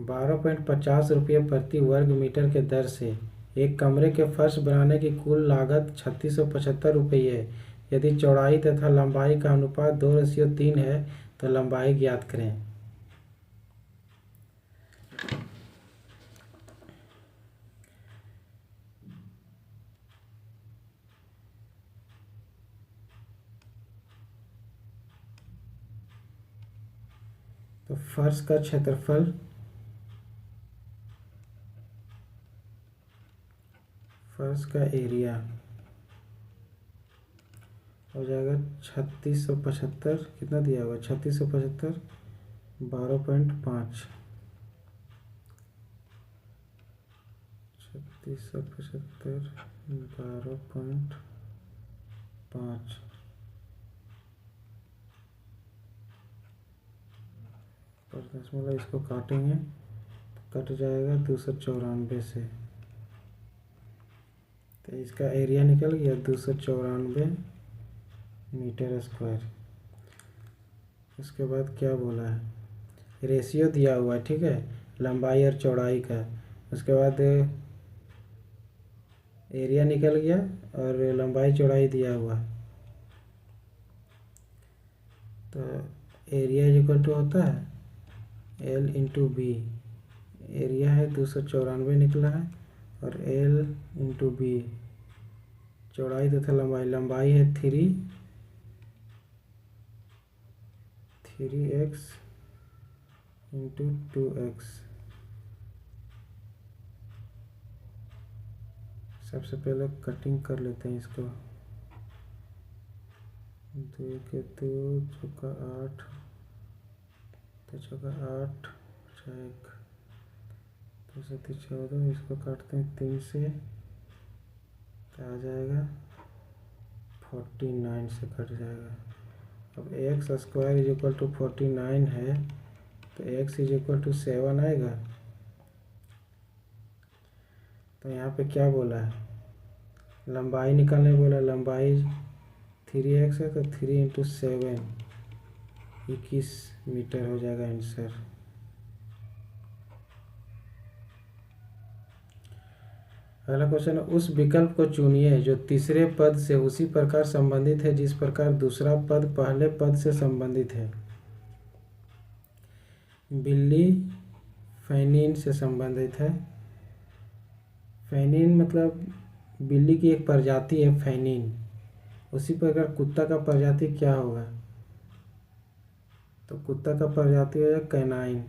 12.50 रुपये प्रति वर्ग मीटर के दर से एक कमरे के फर्श बनाने की कुल लागत 3675 रुपये है। यदि चौड़ाई तथा लंबाई का अनुपात 2:3 है तो लंबाई ज्ञात करें। तो फर्श का क्षेत्रफल, फर्श का एरिया हो जाएगा 3675। कितना दिया हुआ? 3675 12.5, 3675 12.5। पर दशमलव इसको काटेंगे, कट जाएगा 294 से, तो इसका एरिया निकल गया 294 मीटर स्क्वायर। उसके बाद क्या बोला है, रेशियो दिया हुआ है, ठीक है, लंबाई और चौड़ाई का। उसके बाद एरिया निकल गया और लंबाई चौड़ाई दिया हुआ है। तो एरिया इक्वल टू होता है L इंटू बी। एरिया है 294 निकला है और L इंटू बी चौड़ाई तथा लंबाई, लंबाई है 3x इंटू 2x। सबसे पहले कटिंग कर लेते हैं इसको। 2 के 2 चौका 8, तो चौका 8 1 2 से 3 14। इसको काटते हैं 3 से, तो आ जाएगा 49 से कट जाएगा। अब X square is equal to 49 है, तो एक्स इज इक्वल टू 7 आएगा। तो यहाँ पे क्या बोला है, लंबाई निकालने बोला। लंबाई 3x है, तो 3 इंटू 7 21 मीटर हो जाएगा आंसर। अगला क्वेश्चन है, उस विकल्प को चुनिए जो तीसरे पद से उसी प्रकार संबंधित है जिस प्रकार दूसरा पद पहले पद से संबंधित है। बिल्ली फेनिन से संबंधित है। फेनिन मतलब बिल्ली की एक प्रजाति है फेनिन। उसी प्रकार कुत्ता का प्रजाति क्या होगा, तो कुत्ता का प्रजाति है कैनाइन।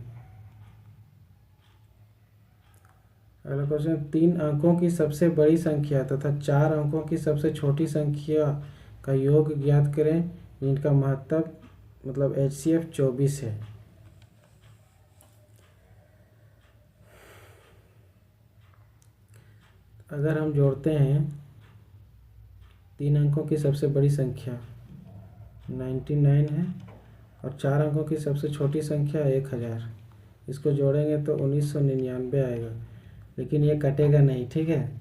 अगला क्वेश्चन, 3 अंकों की सबसे बड़ी संख्या तथा 4 अंकों की सबसे छोटी संख्या का योग ज्ञात करें जिनका महत्तम मतलब HCF 24 है। अगर हम जोड़ते हैं 3 अंकों की सबसे बड़ी संख्या 99 है और 4 अंकों की सबसे छोटी संख्या 1000, इसको जोड़ेंगे तो 1999 आएगा, लेकिन ये कटेगा नहीं, ठीक है।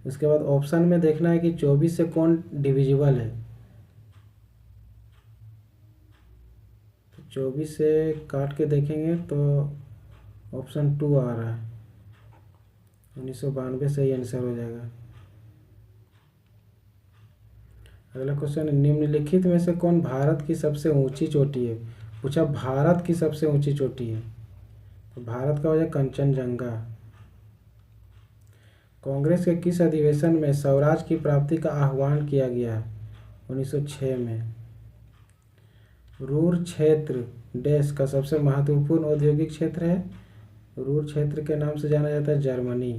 उसके बाद ऑप्शन में देखना है कि 24 से कौन डिविजिबल है। तो 24 से काट के देखेंगे तो ऑप्शन 2 आ रहा है, 1992 सही आंसर हो जाएगा। अगला क्वेश्चन है, निम्नलिखित में से कौन भारत की सबसे ऊंची चोटी है। पूछा भारत की सबसे ऊंची चोटी है, तो भारत का हो जाए कंचनजंगा। कांग्रेस के किस अधिवेशन में स्वराज की प्राप्ति का आह्वान किया गया है, 1906 में। रूर क्षेत्र देश का सबसे महत्वपूर्ण औद्योगिक क्षेत्र है। रूर क्षेत्र के नाम से जाना जाता है जर्मनी।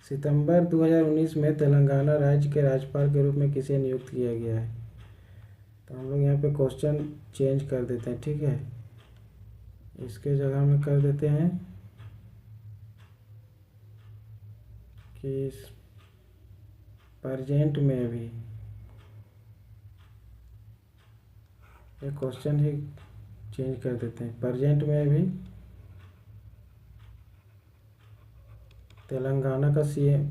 सितंबर 2019 में तेलंगाना राज्य के राज्यपाल के रूप में किसे नियुक्त किया गया है। तो हम लोग यहाँ पे क्वेश्चन चेंज कर देते हैं, ठीक है। इसके जगह में कर देते हैं कि प्रेजेंट में भी, ये क्वेश्चन ही चेंज कर देते हैं। प्रेजेंट में भी तेलंगाना का CM,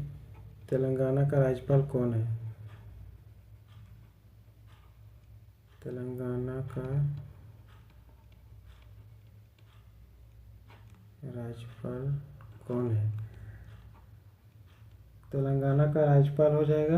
तेलंगाना का राज्यपाल कौन है। तेलंगाना का राज्यपाल कौन है। तेलंगाना का राज्यपाल हो जाएगा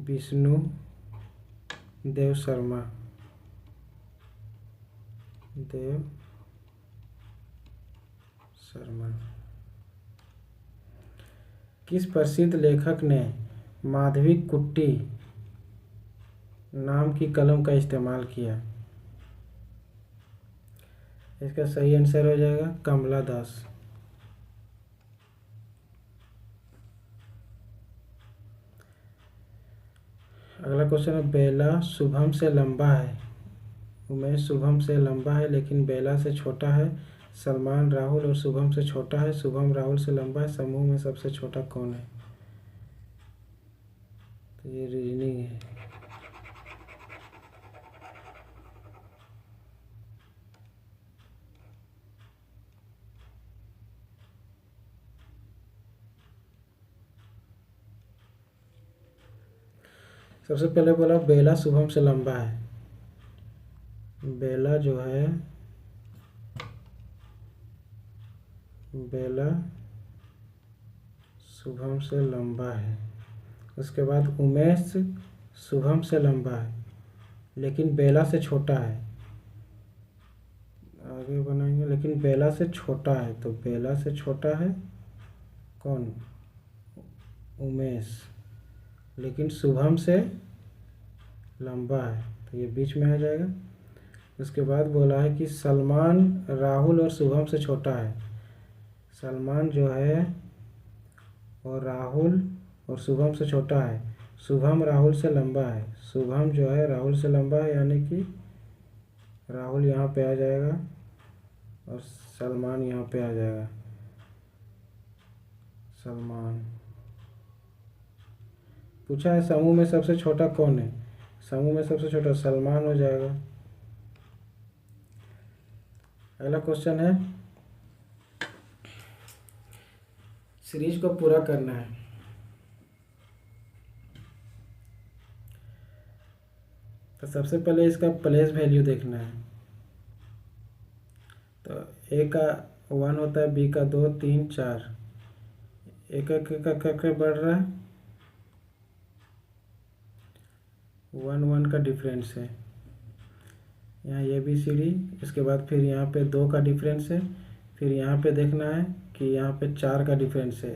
विष्णु देव शर्मा। किस प्रसिद्ध लेखक ने माधवी कुट्टी नाम की कलम का इस्तेमाल किया। इसका सही आंसर हो जाएगा कमला दास। अगला क्वेश्चन है, बेला शुभम से लंबा है। उमेश शुभम से लंबा है लेकिन बेला से छोटा है। सलमान राहुल और शुभम से छोटा है। शुभम राहुल से लंबा है। समूह में सबसे छोटा कौन है। तो ये रीजनिंग है। सबसे पहले बोला बेला शुभम से लंबा है। बेला जो है, बेला शुभम से लंबा है। उसके बाद उमेश शुभम से लंबा है लेकिन बेला से छोटा है। आगे बनाएंगे, लेकिन बेला से छोटा है, तो बेला से छोटा है कौन? उमेश। लेकिन शुभम से लंबा है, तो ये बीच में आ जाएगा। उसके बाद बोला है कि सलमान राहुल और शुभम से छोटा है। सलमान जो है और राहुल और शुभम से छोटा है। शुभम राहुल से लंबा है। शुभम जो है राहुल से लंबा है, यानी कि राहुल यहाँ पे आ जाएगा और सलमान यहाँ पे आ जाएगा। सलमान पूछा है समूह में सबसे छोटा कौन है? समूह में सबसे छोटा सलमान हो जाएगा। अगला क्वेश्चन है, सीरीज को पूरा करना है। तो सबसे पहले इसका प्लेस वैल्यू देखना है। तो ए का 1 होता है, बी का 2, 3, 4, एक एक करके बढ़ रहा है। 1 1 का डिफरेंस है यहाँ ABCD। इसके बाद फिर यहाँ पे 2 का डिफरेंस है। फिर यहाँ पे देखना है कि यहाँ पे 4 का डिफरेंस है,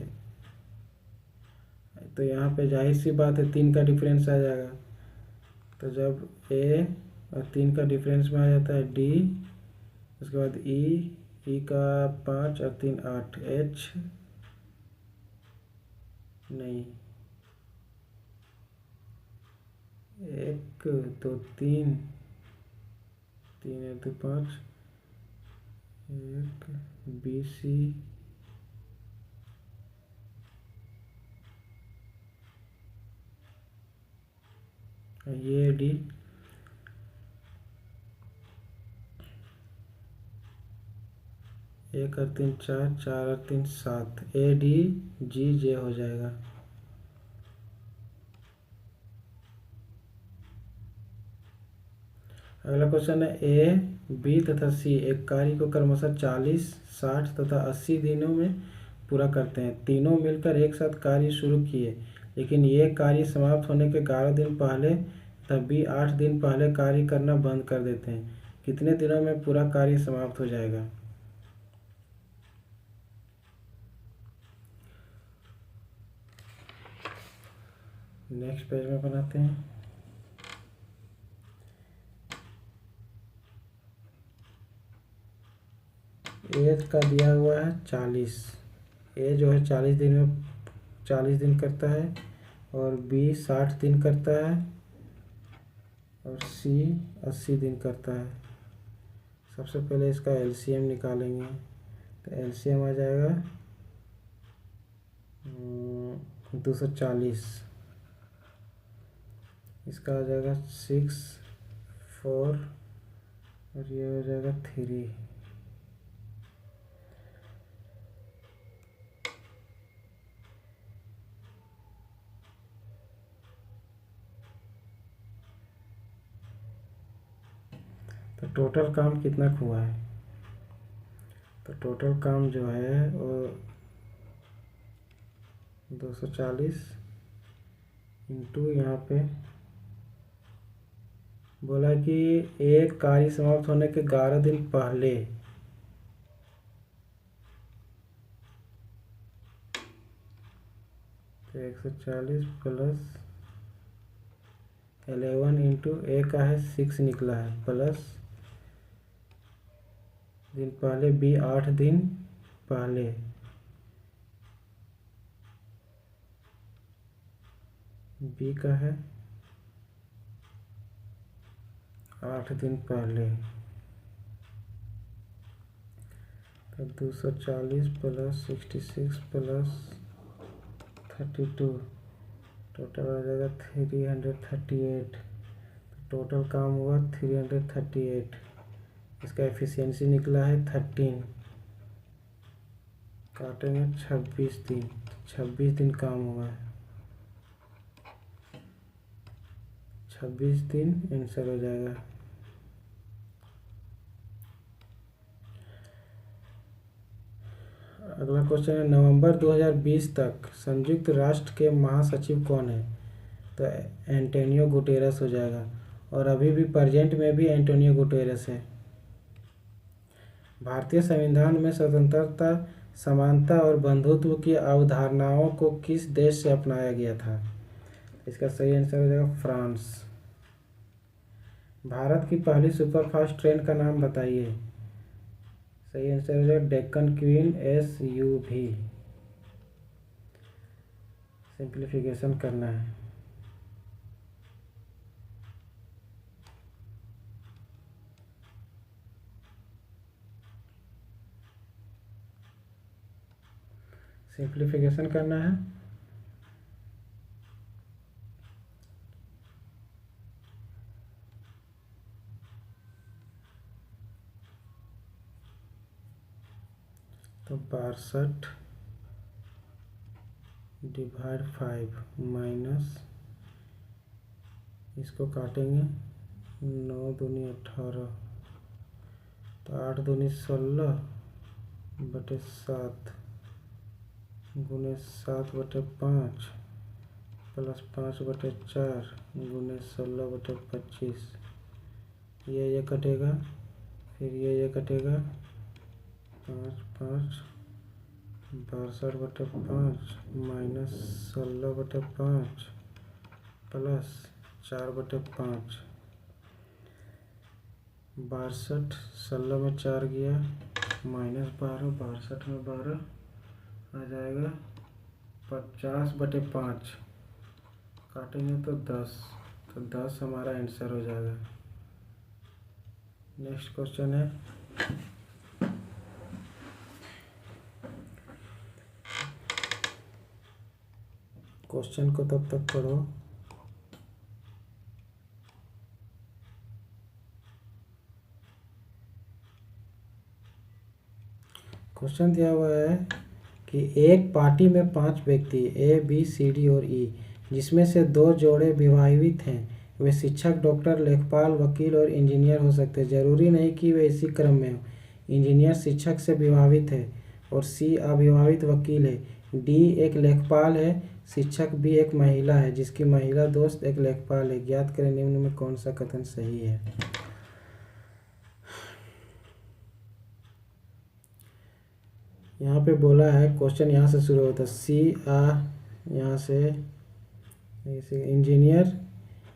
तो यहाँ पे जाहिर सी बात है 3 का डिफरेंस आ जाएगा। तो जब A और 3 का डिफरेंस में आ जाता है D, उसके बाद E का 5 और 3 8, H नहीं, 1 2 3 3 1 2 5, 1 BC ये D, 1 और 3 4, 4 और 3 7, ADGJ हो जाएगा। अगला क्वेश्चन है, A, B तथा C एक कार्य को क्रमशः 40, 60 तथा 80 दिनों में पूरा करते हैं। तीनों मिलकर एक साथ कार्य शुरू किए, लेकिन ये कार्य समाप्त होने के 11 दिन पहले तथा B 8 दिन पहले कार्य करना बंद कर देते हैं। कितने दिनों में पूरा कार्य समाप्त हो जाएगा? नेक्स्ट पेज में बनाते हैं। ए का दिया हुआ है 40। ए जो है 40 दिन में 40 दिन करता है, और बी 60 दिन करता है, और सी 80 दिन करता है। सबसे पहले इसका एलसीएम निकालेंगे, तो एलसीएम आ जाएगा 240। इसका आ जाएगा 6 4 और ये हो जाएगा 3। तो टोटल काम कितना हुआ है? तो टोटल काम जो है वो 240 इंटू यहाँ पे बोला कि एक कार्य समाप्त होने के 11 दिन पहले तो 140 प्लस 11 इंटू ए का है 6 निकला है, प्लस दिन पहले बी 8 दिन पहले, बी का है 8 दिन पहले, तो 240 प्लस 66 प्लस 32, टोटल आ जाएगा 338। टोटल काम हुआ 338। इसका एफिशिएंसी निकला है 13। काटेंगे 26 दिन, 26 दिन काम हुआ है, 26 दिन आंसर हो जाएगा। अगला क्वेश्चन है, नवंबर 2020 तक संयुक्त राष्ट्र के महासचिव कौन है? तो एंटोनियो गुटेरेस हो जाएगा, और अभी भी प्रेजेंट में भी एंटोनियो गुटेरेस है। भारतीय संविधान में स्वतंत्रता, समानता और बंधुत्व की अवधारणाओं को किस देश से अपनाया गया था? इसका सही आंसर हो जाएगा फ्रांस। भारत की पहली सुपरफास्ट ट्रेन का नाम बताइए। सही आंसर हो जाएगा डेक्कन क्वीन SUV। सिंप्लीफिकेशन करना है। सिंप्लीफिकेशन करना है। तो 62 डिवाइड 5 माइनस, इसको काटेंगे 9 दूनी 18, तो 8 दूनी 16 बटे 7 गुने 7 बटे 5 प्लस 5 बटे 4 गुने 16 बटे 25। ये कटेगा, फिर ये कटेगा, 5 5 62 बटे 5 माइनस 16 बटे 5 प्लस 4 बटे 5। 62 16 में 4 गया, माइनस 12, 62 में 12 आ जाएगा 50 बटे 5, काटेंगे तो 10, तो 10 हमारा आंसर हो जाएगा। नेक्स्ट क्वेश्चन है, क्वेश्चन को तब तक पढ़ो। क्वेश्चन दिया हुआ है कि एक पार्टी में 5 व्यक्ति A, B, C, D और E, जिसमें से 2 जोड़े विवाहित हैं, वे शिक्षक, डॉक्टर, लेखपाल, वकील और इंजीनियर हो सकते हैं। जरूरी नहीं कि वे इसी क्रम में हो। इंजीनियर शिक्षक से विवाहित है और C अविवाहित वकील है। D एक लेखपाल है, शिक्षक B एक महिला है जिसकी महिला दोस्त एक लेखपाल है। ज्ञात करें निम्न में कौन सा कथन सही है। यहाँ पे बोला है, क्वेश्चन यहाँ से शुरू होता है, यहाँ से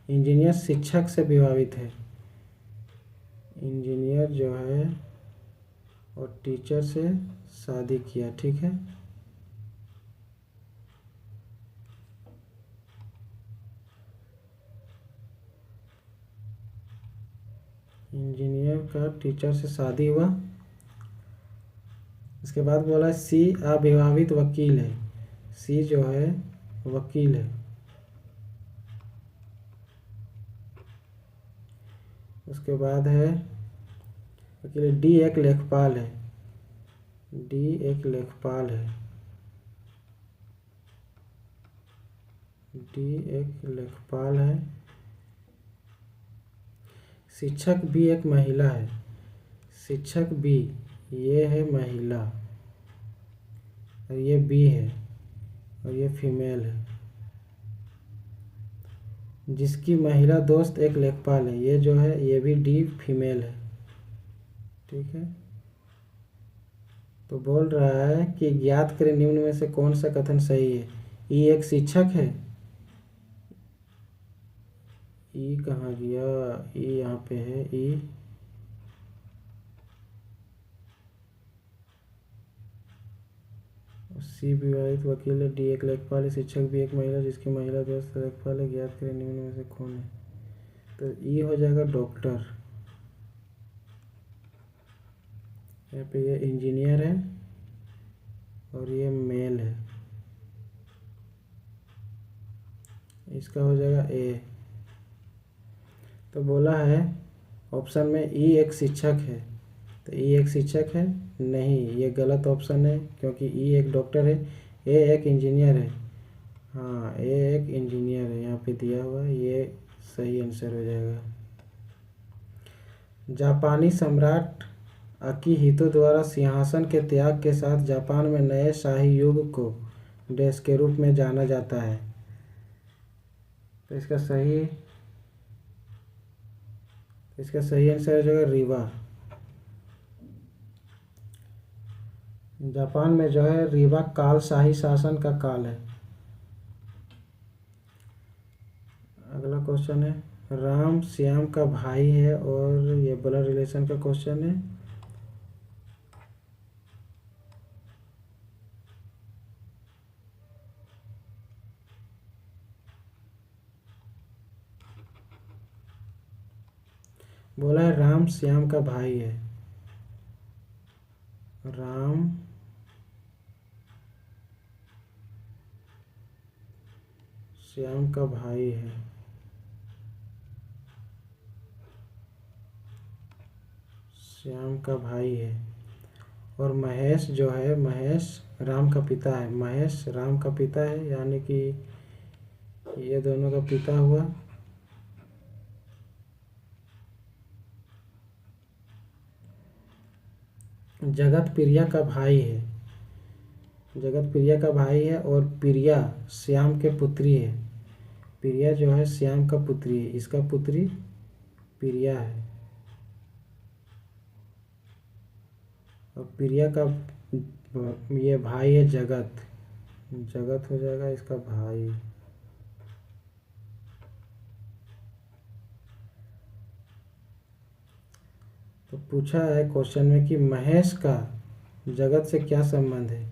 इंजीनियर शिक्षक से विवाहित है। इंजीनियर जो है और टीचर से शादी किया, ठीक है। इंजीनियर का टीचर से शादी हुआ। इसके बाद बोला है C अविवाहित वकील है। C जो है वकील है। उसके बाद है वकील, D एक लेखपाल है। D एक लेखपाल है। D एक लेखपाल है। शिक्षक B एक महिला है। शिक्षक B ये है महिला और ये B है और ये फीमेल है। जिसकी महिला दोस्त एक लेखपाल है, ये जो है ये भी D फीमेल है, ठीक है। तो बोल रहा है कि ज्ञात करें निम्न में से कौन सा कथन सही है। E एक शिक्षक है। E कहाँ गया, E यहाँ पे है। E C विवाहित वकील है। D एक लेखपाल है। शिक्षक भी एक महिला जिसकी महिला दोस्त लेखपाल है। ज्ञात करें निम्न में से कौन है। तो E हो जाएगा डॉक्टर। यहाँ पे ये इंजीनियर है और ये मेल है। इसका हो जाएगा A। तो बोला है ऑप्शन में E एक शिक्षक है, तो E एक शिक्षक है नहीं, ये गलत ऑप्शन है क्योंकि E एक डॉक्टर है। A एक इंजीनियर है। हाँ, A एक इंजीनियर है, यहाँ पे दिया हुआ है, ये सही आंसर हो जाएगा। जापानी सम्राट अकीहितो द्वारा सिंहासन के त्याग के साथ जापान में नए शाही युग को देश के रूप में जाना जाता है। तो इसका सही आंसर हो जाएगा रीवा। जापान में जो है रीवा काल शाही शासन का काल है। अगला क्वेश्चन है, राम श्याम का भाई है और ये ब्लड रिलेशन का क्वेश्चन है। बोला है राम श्याम का भाई है। राम श्याम का भाई है। श्याम का भाई है। और महेश जो है, महेश राम का पिता है। महेश राम का पिता है, यानी कि ये दोनों का पिता हुआ। जगत प्रिया का भाई है। जगत प्रिया का भाई है और प्रिया श्याम के पुत्री है। प्रिया जो है श्याम का पुत्री है, इसका पुत्री प्रिया है। और प्रिया का ये भाई है जगत। जगत हो जाएगा इसका भाई। तो पूछा है क्वेश्चन में कि महेश का जगत से क्या संबंध है।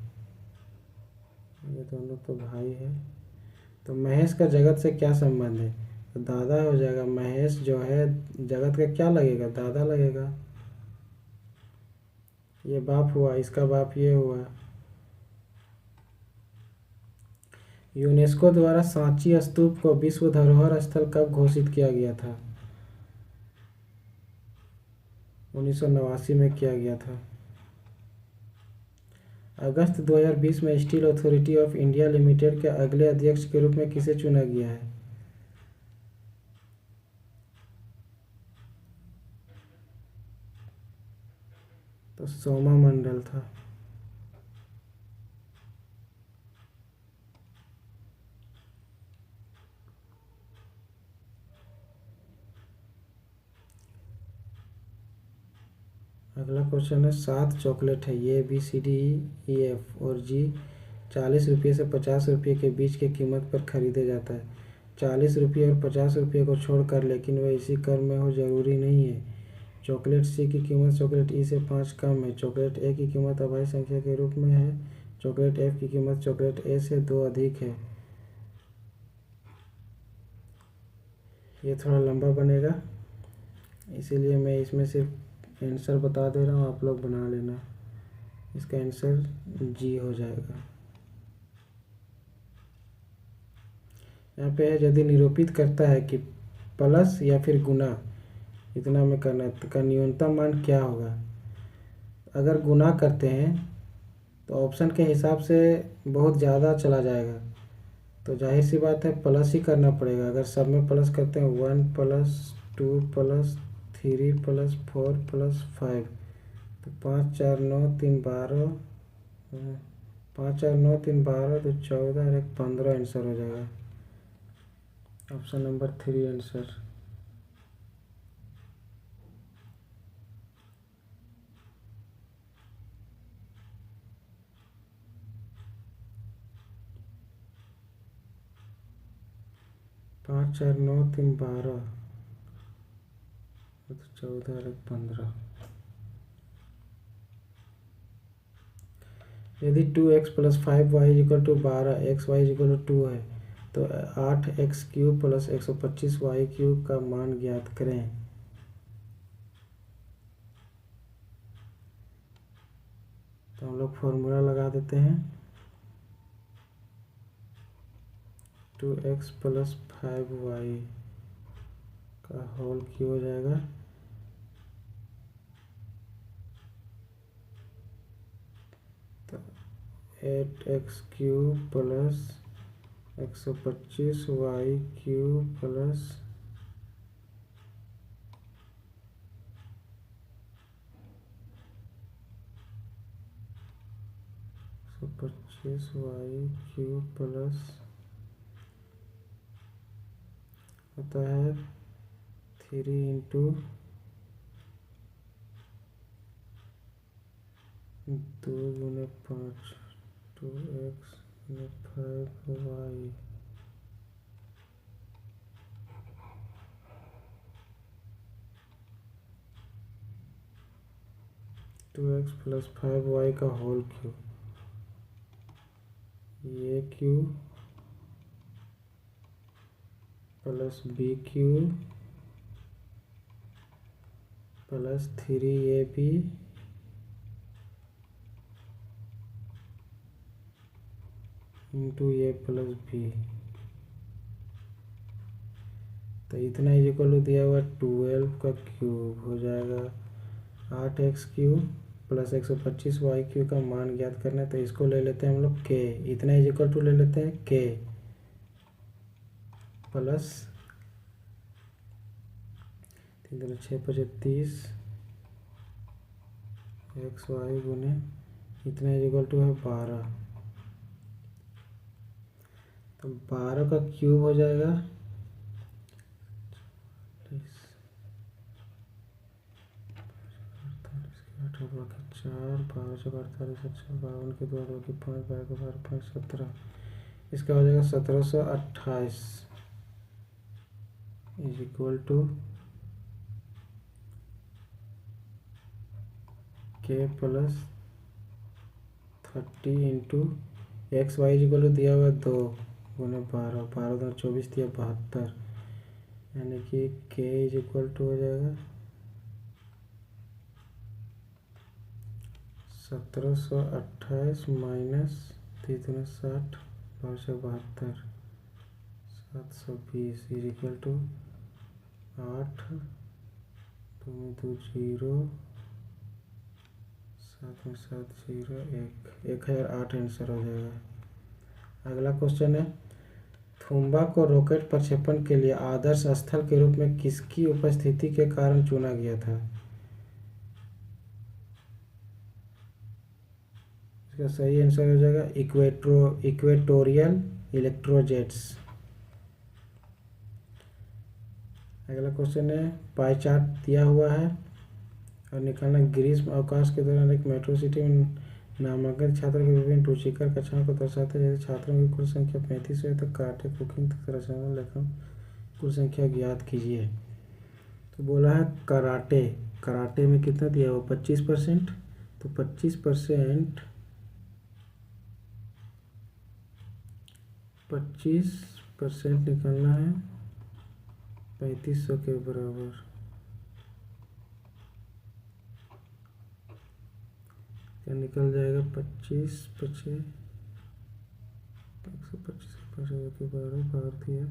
ये दोनों तो भाई है, तो महेश का जगत से क्या संबंध है। तो दादा हो जाएगा। महेश जो है जगत का क्या लगेगा, दादा लगेगा। ये बाप हुआ, इसका बाप ये हुआ। यूनेस्को द्वारा सांची स्तूप को विश्व धरोहर स्थल कब घोषित किया गया था। 1989 में किया गया था। अगस्त 2020 में steel authority of India limited के अगले अध्यक्ष के रूप में किसे चुना गया है। तो सोमा मंडल था। अगला क्वेश्चन है, 7 चॉकलेट है, A B C D E F और जी 40 रुपये से 50 रुपये के बीच की कीमत पर खरीदे जाता है। 40 रुपये और 50 रुपये को छोड़कर, लेकिन वह इसी क्रम में हो जरूरी नहीं है। चॉकलेट सी की कीमत चॉकलेट ई से 5 कम है। चॉकलेट ए की कीमत अभाज्य संख्या के रूप में है। चॉकलेट एफ की कीमत चॉकलेट ए से 2 अधिक है। ये थोड़ा लंबा बनेगा, इसीलिए मैं इसमें सिर्फ आंसर बता दे रहा हूँ, आप लोग बना लेना। इसका आंसर जी हो जाएगा। यहाँ पे है, यदि निरूपित करता है कि प्लस या फिर गुना इतना में करना है, तो का न्यूनतम मान क्या होगा। अगर गुना करते हैं तो ऑप्शन के हिसाब से बहुत ज़्यादा चला जाएगा, तो जाहिर सी बात है प्लस ही करना पड़ेगा। अगर सब में प्लस करते हैं 1 + 2 + 3 + 4 + 5, तो 5 4 9 3 12, 5 4 9 3 12 तो 14 और 1 15 आंसर हो जाएगा। Option number 3 answer. पाँच चार नौ 3 12 तो 14 और 1 15। यदि 2x + 5y = 12, xy = 2 है, तो 8x³ + 125y³ का मान ज्ञात करें। तो हम लोग फॉर्मूला लगा देते हैं। 2x + 5y का होल क्यूब हो जाएगा। तो 8x³ + 125y³ + 125y³ + होता है 3 into 2 × 5 2x × 5y 2x + 5y का whole cube, A cube plus B cube plus 3ab into A plus B. तो इतना इक्वल दिया हुआ 12 का क्यूब हो जाएगा 8x³ प्लस 125y³ का मान ज्ञात करना है। तो इसको ले लेते हैं हम लोग k, इतना इक्वल टू ले लेते हैं k प्लस 3 × 6 = 30 xy गुने इतना इक्वल टू है 12। तो 12 का क्यूब हो जाएगा 4 12 × 48 अच्छा 52 के 2 2 की 5 12 के 12 5 17, इसका हो जाएगा 1728 is equal to k plus 30 into X Y equal to दिया हुआ 2 गुने 12 12 2 24 दिया 72, यानी कि k इज इक्वल टू हो जाएगा 1728 माइनस 3 × 60 12 से 72 720 इज इक्वल टू 8 2 2 0 7 में 7 0 1 1008 आंसर हो जाएगा। अगला क्वेश्चन है, थुम्बा को रॉकेट प्रक्षेपण के लिए आदर्श स्थल के रूप में किसकी उपस्थिति के कारण चुना गया था? इसका सही आंसर हो जाएगा इक्वेटोरियल इलेक्ट्रोजेट्स। अगला क्वेश्चन है, पाई चार्ट दिया हुआ है और निकालना ग्रीष्म अवकाश के दौरान एक मेट्रो सिटी में नामांकित छात्र के विभिन्न रुचिकर कक्षाओं को दर्शाते हैं। यदि छात्रों की कुल संख्या 35 है तो कराटे, कुकिंग तथा रचनात्मक लेखन कुल संख्या ज्ञात कीजिए। तो बोला है कराटे में कितना दिया हुआ 25%, तो 25% निकालना है 3500 के बराबर। क्या निकल जाएगा 25 25 125 के 12 दिया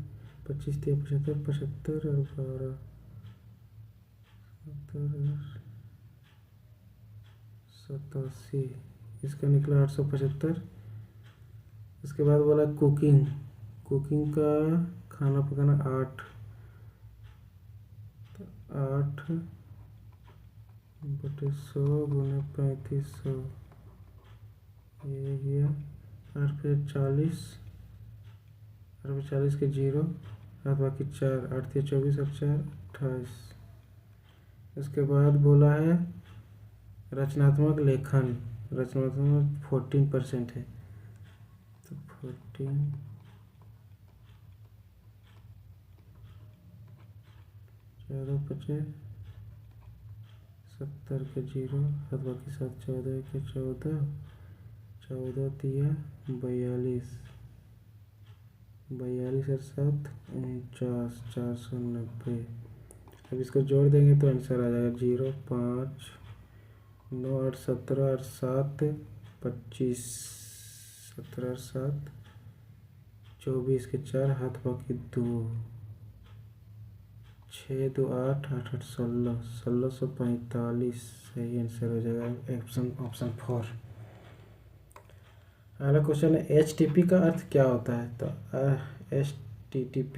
25 दिया 75 75 और 12 87, इसका निकला 875। इसके बाद बोला कुकिंग का खाना पकाना 8 बटे 100 गुने 3500, ये गया 8 पे 40 के 0 और बाकी 4 8 या 24 और 4 28। इसके बाद बोला है रचनात्मक लेखन 14% है, तो 14 14 × 70 के 0 और बाकी 7 14 के 14 14 दिया 42 और 7 49 490। अब इसको जोड़ देंगे तो आंसर आ जाएगा 0 5 9 8 17 और 7 25 17 और 7 24 के 4 हाथ बाकी 2 6 2 8 8 8 16 1645 सही आंसर हो जाएगा ऑप्शन 4। अगला क्वेश्चन है HTTP का अर्थ क्या होता है? तो HTTP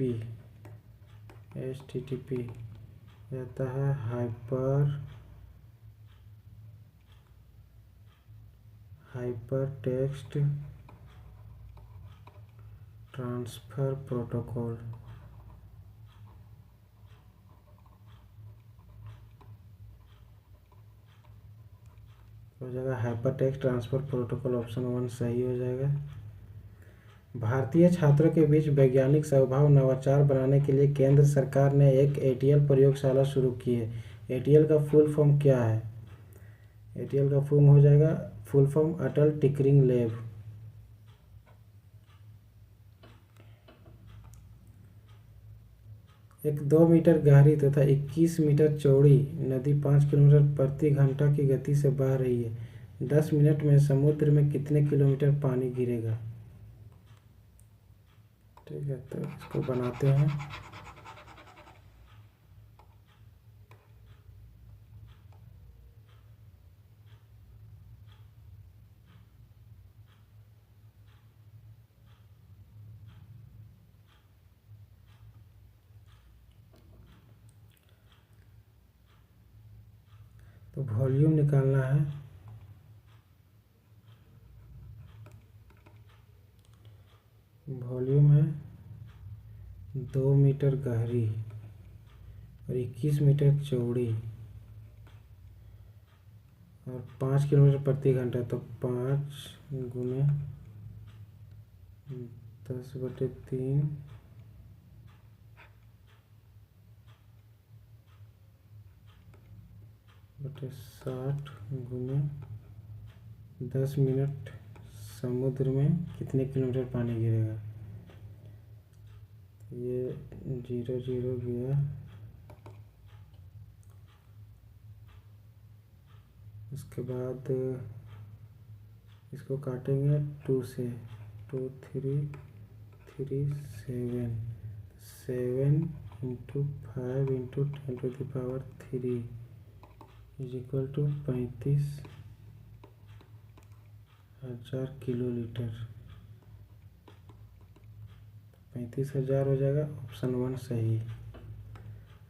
रहता है हाइपर टेक्स्ट ट्रांसफर प्रोटोकॉल। हो जाएगा हाइपरटेक्स्ट ट्रांसफर प्रोटोकॉल, ऑप्शन 1 सही हो जाएगा। भारतीय छात्रों के बीच वैज्ञानिक स्वभाव नवाचार बनाने के लिए केंद्र सरकार ने एक एटीएल प्रयोगशाला शुरू की है। एटीएल का फुल फॉर्म क्या है? एटीएल का फुल फॉर्म अटल टिंकरिंग लैब। एक 2 मीटर गहरी तथा 21 मीटर चौड़ी नदी 5 किलोमीटर प्रति घंटा की गति से बह रही है। 10 मिनट में समुद्र में कितने किलोमीटर पानी गिरेगा? ठीक है, तो इसको बनाते हैं। तो वॉल्यूम निकालना है। वॉल्यूम है 2 मीटर गहरी और 21 मीटर चौड़ी और 5 किलोमीटर प्रति घंटा, तो 5 गुने 10/3 बटे 60 गुने 10 मिनट समुद्र में कितने किलोमीटर पानी गिरेगा? ये 0 गया। उसके बाद इसको काटेंगे 2 से, 2 3 3 7 into 5 into 10⁻³ is equal to 35,000 kilolitre. 35,000 हो जाएगा, ऑप्शन 1 सही।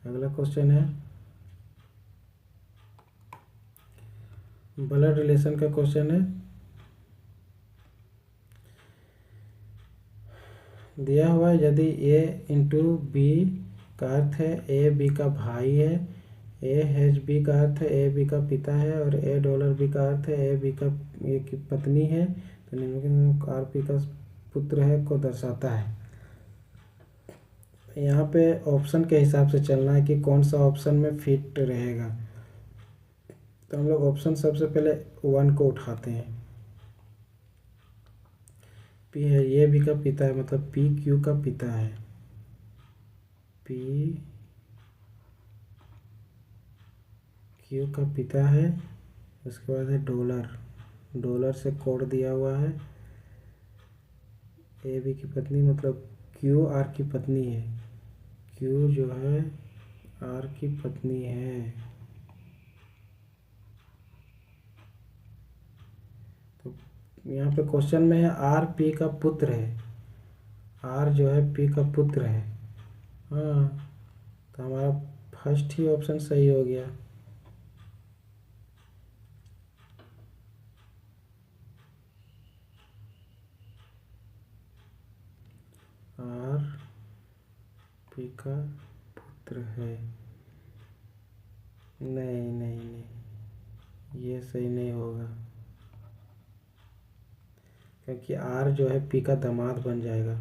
अगला क्वेश्चन है ब्लड रिलेशन का क्वेश्चन है। दिया हुआ यदि ए इंटू बी का अर्थ है ए बी का भाई है, ए एच बी का अर्थ है ए बी का पिता है और $बी का अर्थ है ए बी की पत्नी है, तो निम्नलिखित आर पी का पुत्र है को दर्शाता है। यहाँ पे ऑप्शन के हिसाब से चलना है कि कौन सा ऑप्शन में फिट रहेगा। तो हम लोग ऑप्शन सबसे पहले 1 को उठाते हैं। पी है ये बी का पिता है, मतलब पी क्यू का पिता है। पी क्यू का पिता है। उसके बाद है डॉलर से कोड दिया हुआ है। ए बी की पत्नी मतलब क्यू आर की पत्नी है। क्यू जो है आर की पत्नी है। तो यहाँ पे क्वेश्चन में है आर पी का पुत्र है। आर जो है पी का पुत्र है। हाँ, तो हमारा फर्स्ट ही ऑप्शन सही हो गया। आर पी का पुत्र है। नहीं, ये सही नहीं होगा, क्योंकि आर जो है पी का दामाद बन जाएगा।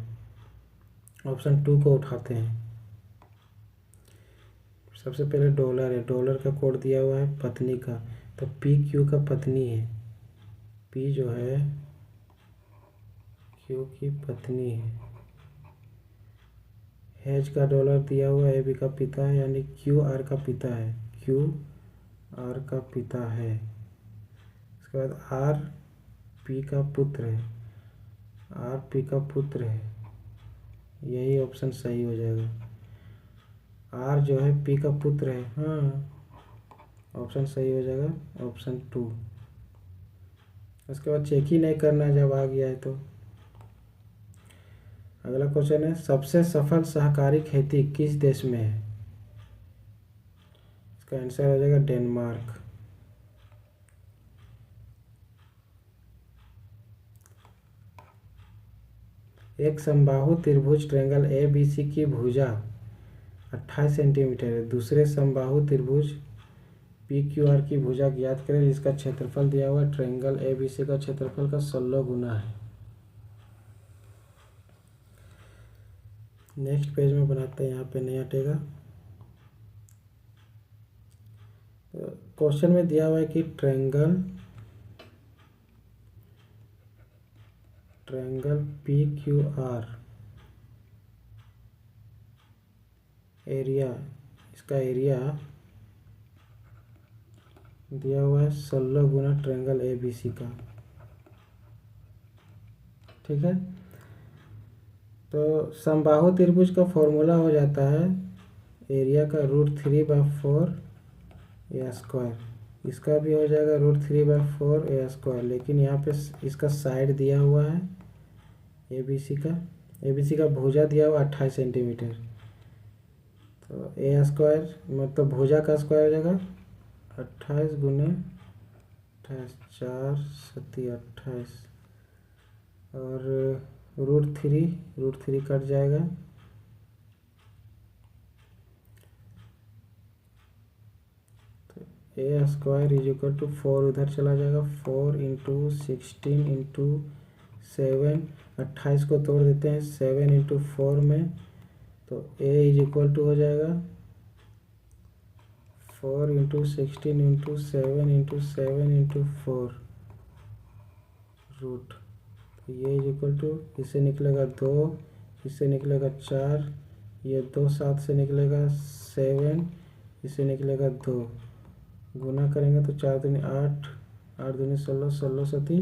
ऑप्शन 2 को उठाते हैं। सबसे पहले डॉलर है, डॉलर का कोड दिया हुआ है पत्नी का, तो पी क्यू का पत्नी है। पी जो है क्यू की पत्नी है। एच का डॉलर दिया हुआ है ए बी का पिता है, यानी क्यू आर का पिता है। क्यू आर का पिता है। उसके बाद आर पी का पुत्र है। आर पी का पुत्र है, यही ऑप्शन सही हो जाएगा। आर जो है पी का पुत्र है। हाँ, ऑप्शन सही हो जाएगा, ऑप्शन 2। उसके बाद चेक ही नहीं करना जब आ गया है तो। अगला क्वेश्चन है सबसे सफल सहकारी खेती किस देश में है? इसका आंसर हो जाएगा डेनमार्क। एक समबाहु त्रिभुज ट्रायंगल ए बी सी की भुजा 28 सेंटीमीटर है। दूसरे समबाहु त्रिभुज पी क्यू आर की भुजा ज्ञात करें जिसका क्षेत्रफल दिया हुआ है ट्रायंगल ए बी सी का क्षेत्रफल का 16 गुना है। नेक्स्ट पेज में बनाते हैं, यहाँ पे नहीं हटेगा। क्वेश्चन में दिया हुआ है कि triangle P Q R area, इसका एरिया दिया हुआ है 16 गुना ट्रायंगल ए बी सी का। ठीक है, तो समबाहु त्रिभुज का फॉर्मूला हो जाता है एरिया का √3/4 ए स्क्वायर। इसका भी हो जाएगा √3/4 ए स्क्वायर, लेकिन यहाँ पे इसका साइड दिया हुआ है ए बी सी का भुजा दिया हुआ 28 सेंटीमीटर। तो ए स्क्वायर मतलब भुजा का स्क्वायर हो जाएगा 28 गुने 28, 4 7 28 और √3 कट जाएगा। तो ए स्क्वायर इज इक्वल टू 4 उधर चला जाएगा, 4 × 16 × 7, 28 को तोड़ देते हैं 7 × 4 में, तो ए इज इक्वल टू हो जाएगा 4 × 16 × 7 × 7 × 4 रूट। तो ये इज इक्वल टू, इससे निकलेगा 2, इससे निकलेगा 4, ये 2 7 से निकलेगा 7, इससे निकलेगा 2, गुना करेंगे तो 4 दूनी 8, 8 दूनी 16, 16 सती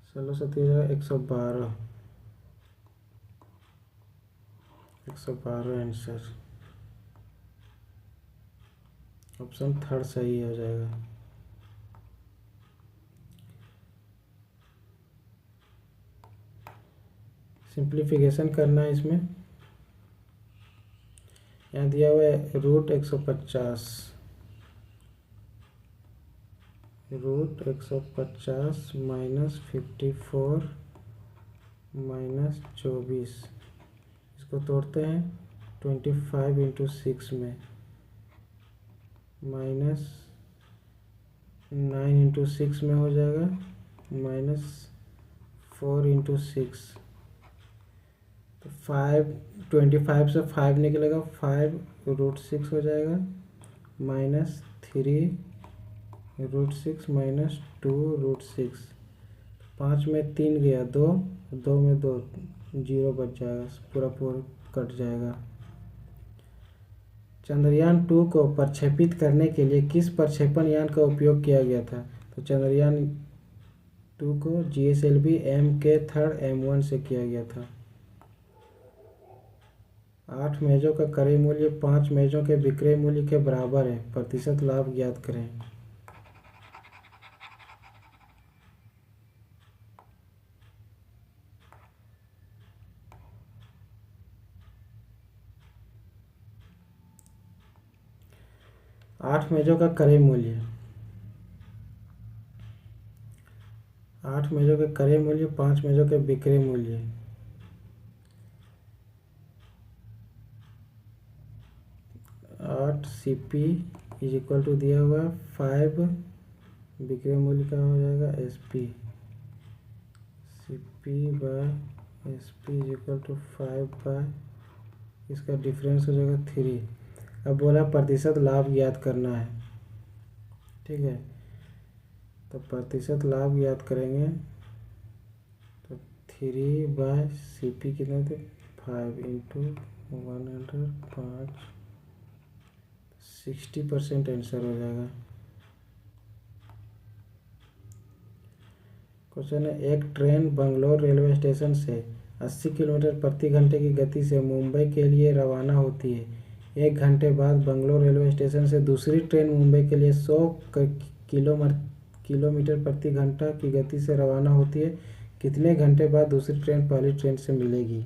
16 सती हो जाएगा 112, 112 आंसर। ऑप्शन थर्ड सही हो जाएगा। सिंप्लीफिकेशन करना है इसमें। यहाँ दिया हुआ है √150, -54 -24, इसको तोड़ते हैं 25 × 6 में, -9 × 6 में हो जाएगा, -4 × 6, तो 25 से 5 निकलेगा, 5 √6 हो जाएगा, -3 √6 -2 √6, 5 में 3 गया 2, 2 में 2, 0 बच जाएगा, पूरा कट जाएगा। चंद्रयान 2 को प्रक्षेपित करने के लिए किस प्रक्षेपण यान का उपयोग किया गया था? तो चंद्रयान 2 को GSLV Mk3 M1 से किया गया था। 8 मेजों का क्रय मूल्य 5 मेजों के विक्रय मूल्य के बराबर है, प्रतिशत लाभ ज्ञात करें। आठ मेजों का क्रय मूल्य, 8 मेजों के क्रय मूल्य 5 मेजों के विक्रय मूल्य। CP इज इक्वल टू दिया हुआ 5, विक्रय मूल्य का हो जाएगा SP, CP/SP is equal to 5, इसका डिफरेंस हो जाएगा 3। अब बोला प्रतिशत लाभ ज्ञात करना है। ठीक है, तो प्रतिशत लाभ ज्ञात करेंगे तो 3/CP कितना थे 5 × 100, 60% आंसर हो जाएगा। क्वेश्चन है, एक ट्रेन बंगलोर रेलवे स्टेशन से 80 किलोमीटर प्रति घंटे की गति से मुंबई के लिए रवाना होती है। 1 घंटे बाद बंगलोर रेलवे स्टेशन से दूसरी ट्रेन मुंबई के लिए 100 किलोमीटर प्रति घंटा की गति से रवाना होती है। कितने घंटे बाद दूसरी ट्रेन पहली ट्रेन से मिलेगी?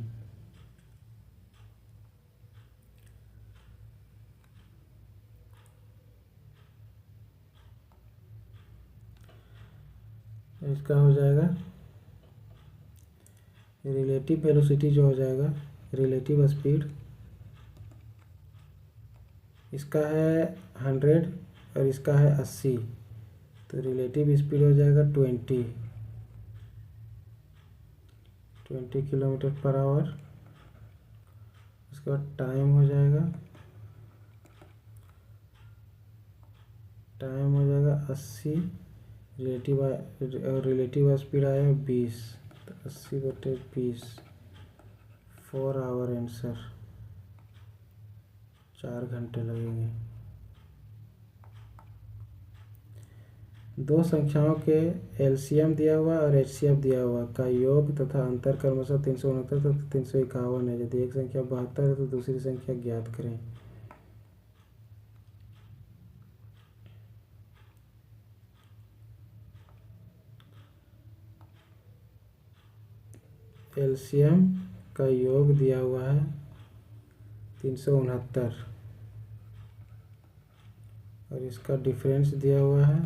इसका हो जाएगा रिलेटिव वेलोसिटी, जो हो जाएगा रिलेटिव स्पीड इसका है 100 और इसका है 80, तो रिलेटिव स्पीड हो जाएगा 20 किलोमीटर पर आवर। उसके बाद टाइम हो जाएगा 80, रिलेटिव स्पीड आया 20, तो 80/20, 4 आवर आंसर, 4 घंटे लगेंगे। दो संख्याओं के एलसीएम दिया हुआ और एचसीएफ दिया हुआ का योग तथा अंतर क्रमशः 369 तथा 351 है। यदि एक संख्या 72 है तो दूसरी संख्या ज्ञात करें। एलसीएम का योग दिया हुआ है 369 और इसका डिफरेंस दिया हुआ है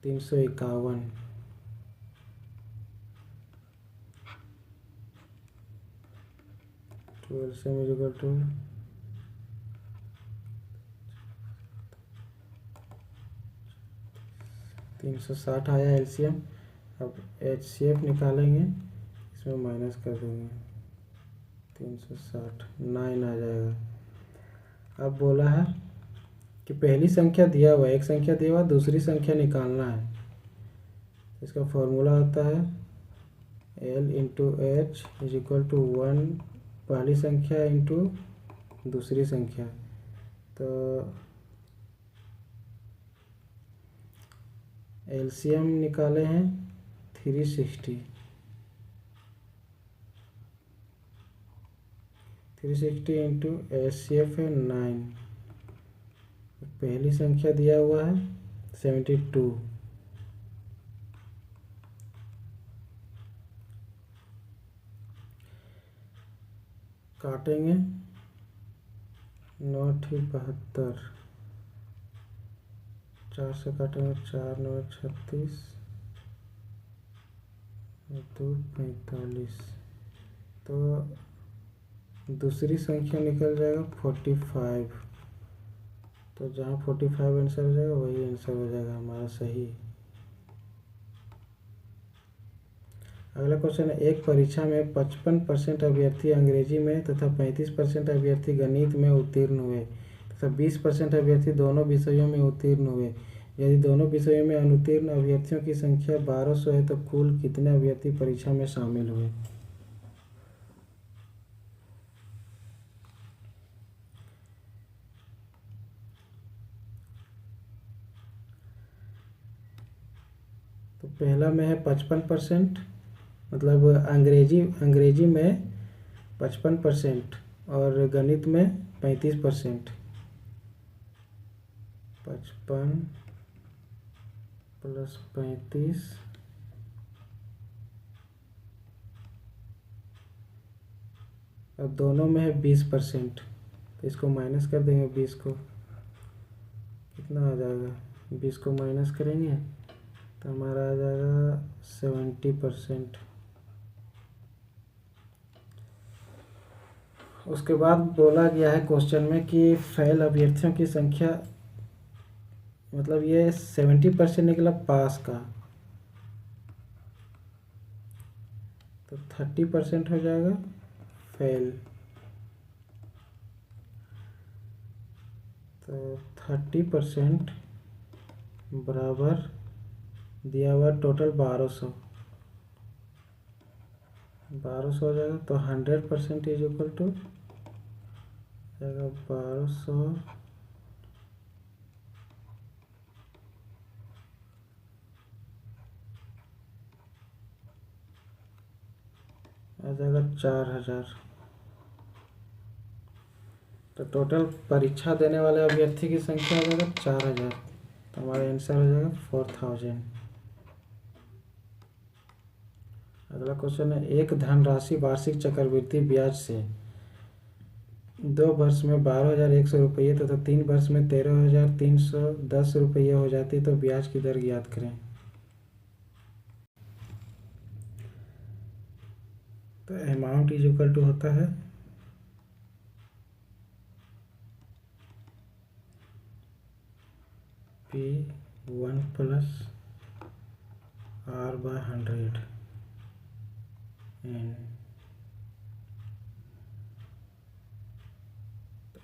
351। तो एलसीएम इज इक्वल टू 360 आया एलसीएम। अब एचसीएफ निकालेंगे, इसमें माइनस कर देंगे, 360 9 आ जाएगा। अब बोला है कि पहली संख्या दिया हुआ, एक संख्या दिया हुआ, दूसरी संख्या निकालना है। इसका फॉर्मूला होता है L into H is equal to 1 पहली संख्या इंटू दूसरी संख्या। तो एलसीएम निकाले हैं 360 इंटू एचसीएफ है 9। पहली संख्या दिया हुआ है 72, काटेंगे 9×72, 4 से काटेंगे 4 9 36, 2 45, तो दूसरी संख्या निकल जाएगा 45। तो जहाँ 45 आंसर हो जाएगा वही आंसर हो जाएगा हमारा सही। अगला क्वेश्चन है, एक परीक्षा में 55% अभ्यर्थी अंग्रेजी में तथा 35% अभ्यर्थी गणित में उत्तीर्ण हुए तथा 20% अभ्यर्थी दोनों विषयों में उत्तीर्ण हुए। यदि दोनों विषयों में अनुत्तीर्ण अभ्यर्थियों की संख्या 1200 है तो कुल कितने अभ्यर्थी परीक्षा में शामिल हुए। तो पहला में है 55%, मतलब अंग्रेजी में 55% और गणित में 35%। 55 + 35 और दोनों में है 20%, तो इसको माइनस कर देंगे। 20 को कितना आ जाएगा, 20 को माइनस करेंगे तो हमारा आ जाएगा 70%। उसके बाद बोला गया है क्वेश्चन में कि फेल अभ्यर्थियों की संख्या, मतलब ये 70% निकला पास का, तो 30% हो जाएगा फेल। तो 30% बराबर दिया हुआ टोटल 1200 हो जाएगा। तो 100% इज इक्वल टू जाएगा 1200 आ जाएगा 4000। तो टोटल परीक्षा देने वाले अभ्यर्थी की संख्या आ जाएगा 4000, तो हमारा आंसर हो जाएगा 4000। अगला क्वेश्चन है, एक धनराशि वार्षिक चक्रवृद्धि ब्याज से 2 वर्ष में 12,100 रुपये तथा 3 वर्ष में 13,310 रुपये हो जाती, तो ब्याज की दर ज्ञात करें। तो अमाउंट इज इक्वल टू होता है P1 plus R/100 and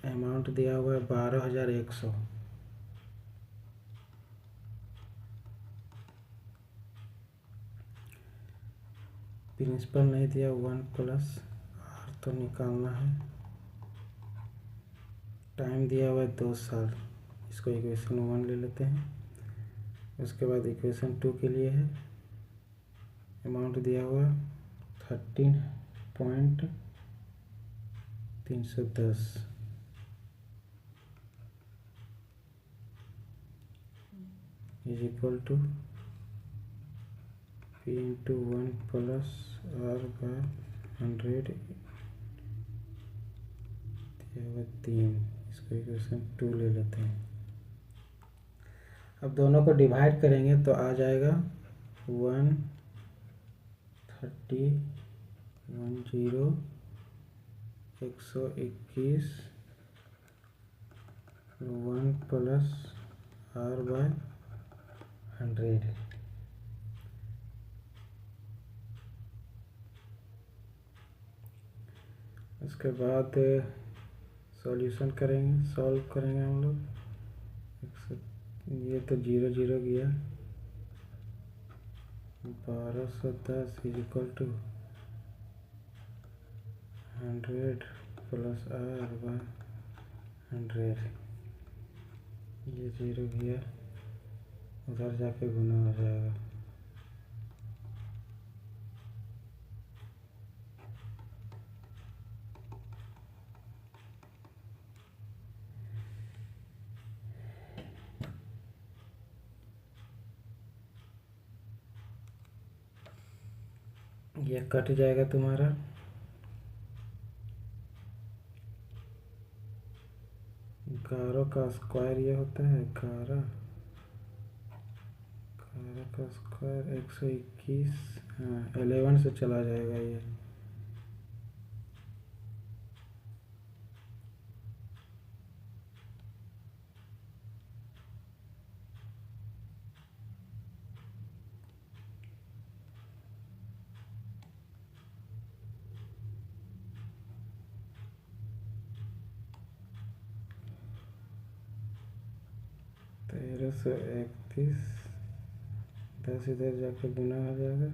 amount दिया हुआ है 12,100। प्रिंसिपल नहीं दिया, 1 प्लस R तो निकालना है। टाइम दिया हुआ है 2 साल, इसको इक्वेशन 1 ले लेते हैं। उसके बाद इक्वेशन 2 के लिए है, अमाउंट दिया हुआ 13.310 is equal to P into 1 plus R/100 3। इसको इक्वेशन 2 ले लेते हैं। अब दोनों को डिवाइड करेंगे तो आ जाएगा 121 1 प्लस R/100। उसके बाद सॉल्यूशन करेंगे, सॉल्व करेंगे हम लोग। ये तो 0 0 गया, 1210 is equal to 100 plus R/100। ये 0 गया, उधर जाके गुना हो जाएगा। ये कट जाएगा तुम्हारा, गारो का स्क्वायर ये होता है 11 का स्क्वायर 121। हाँ 11 से चला जाएगा ये। तेरह सौ 31, 10 इधर जाके गुना हो जाएगा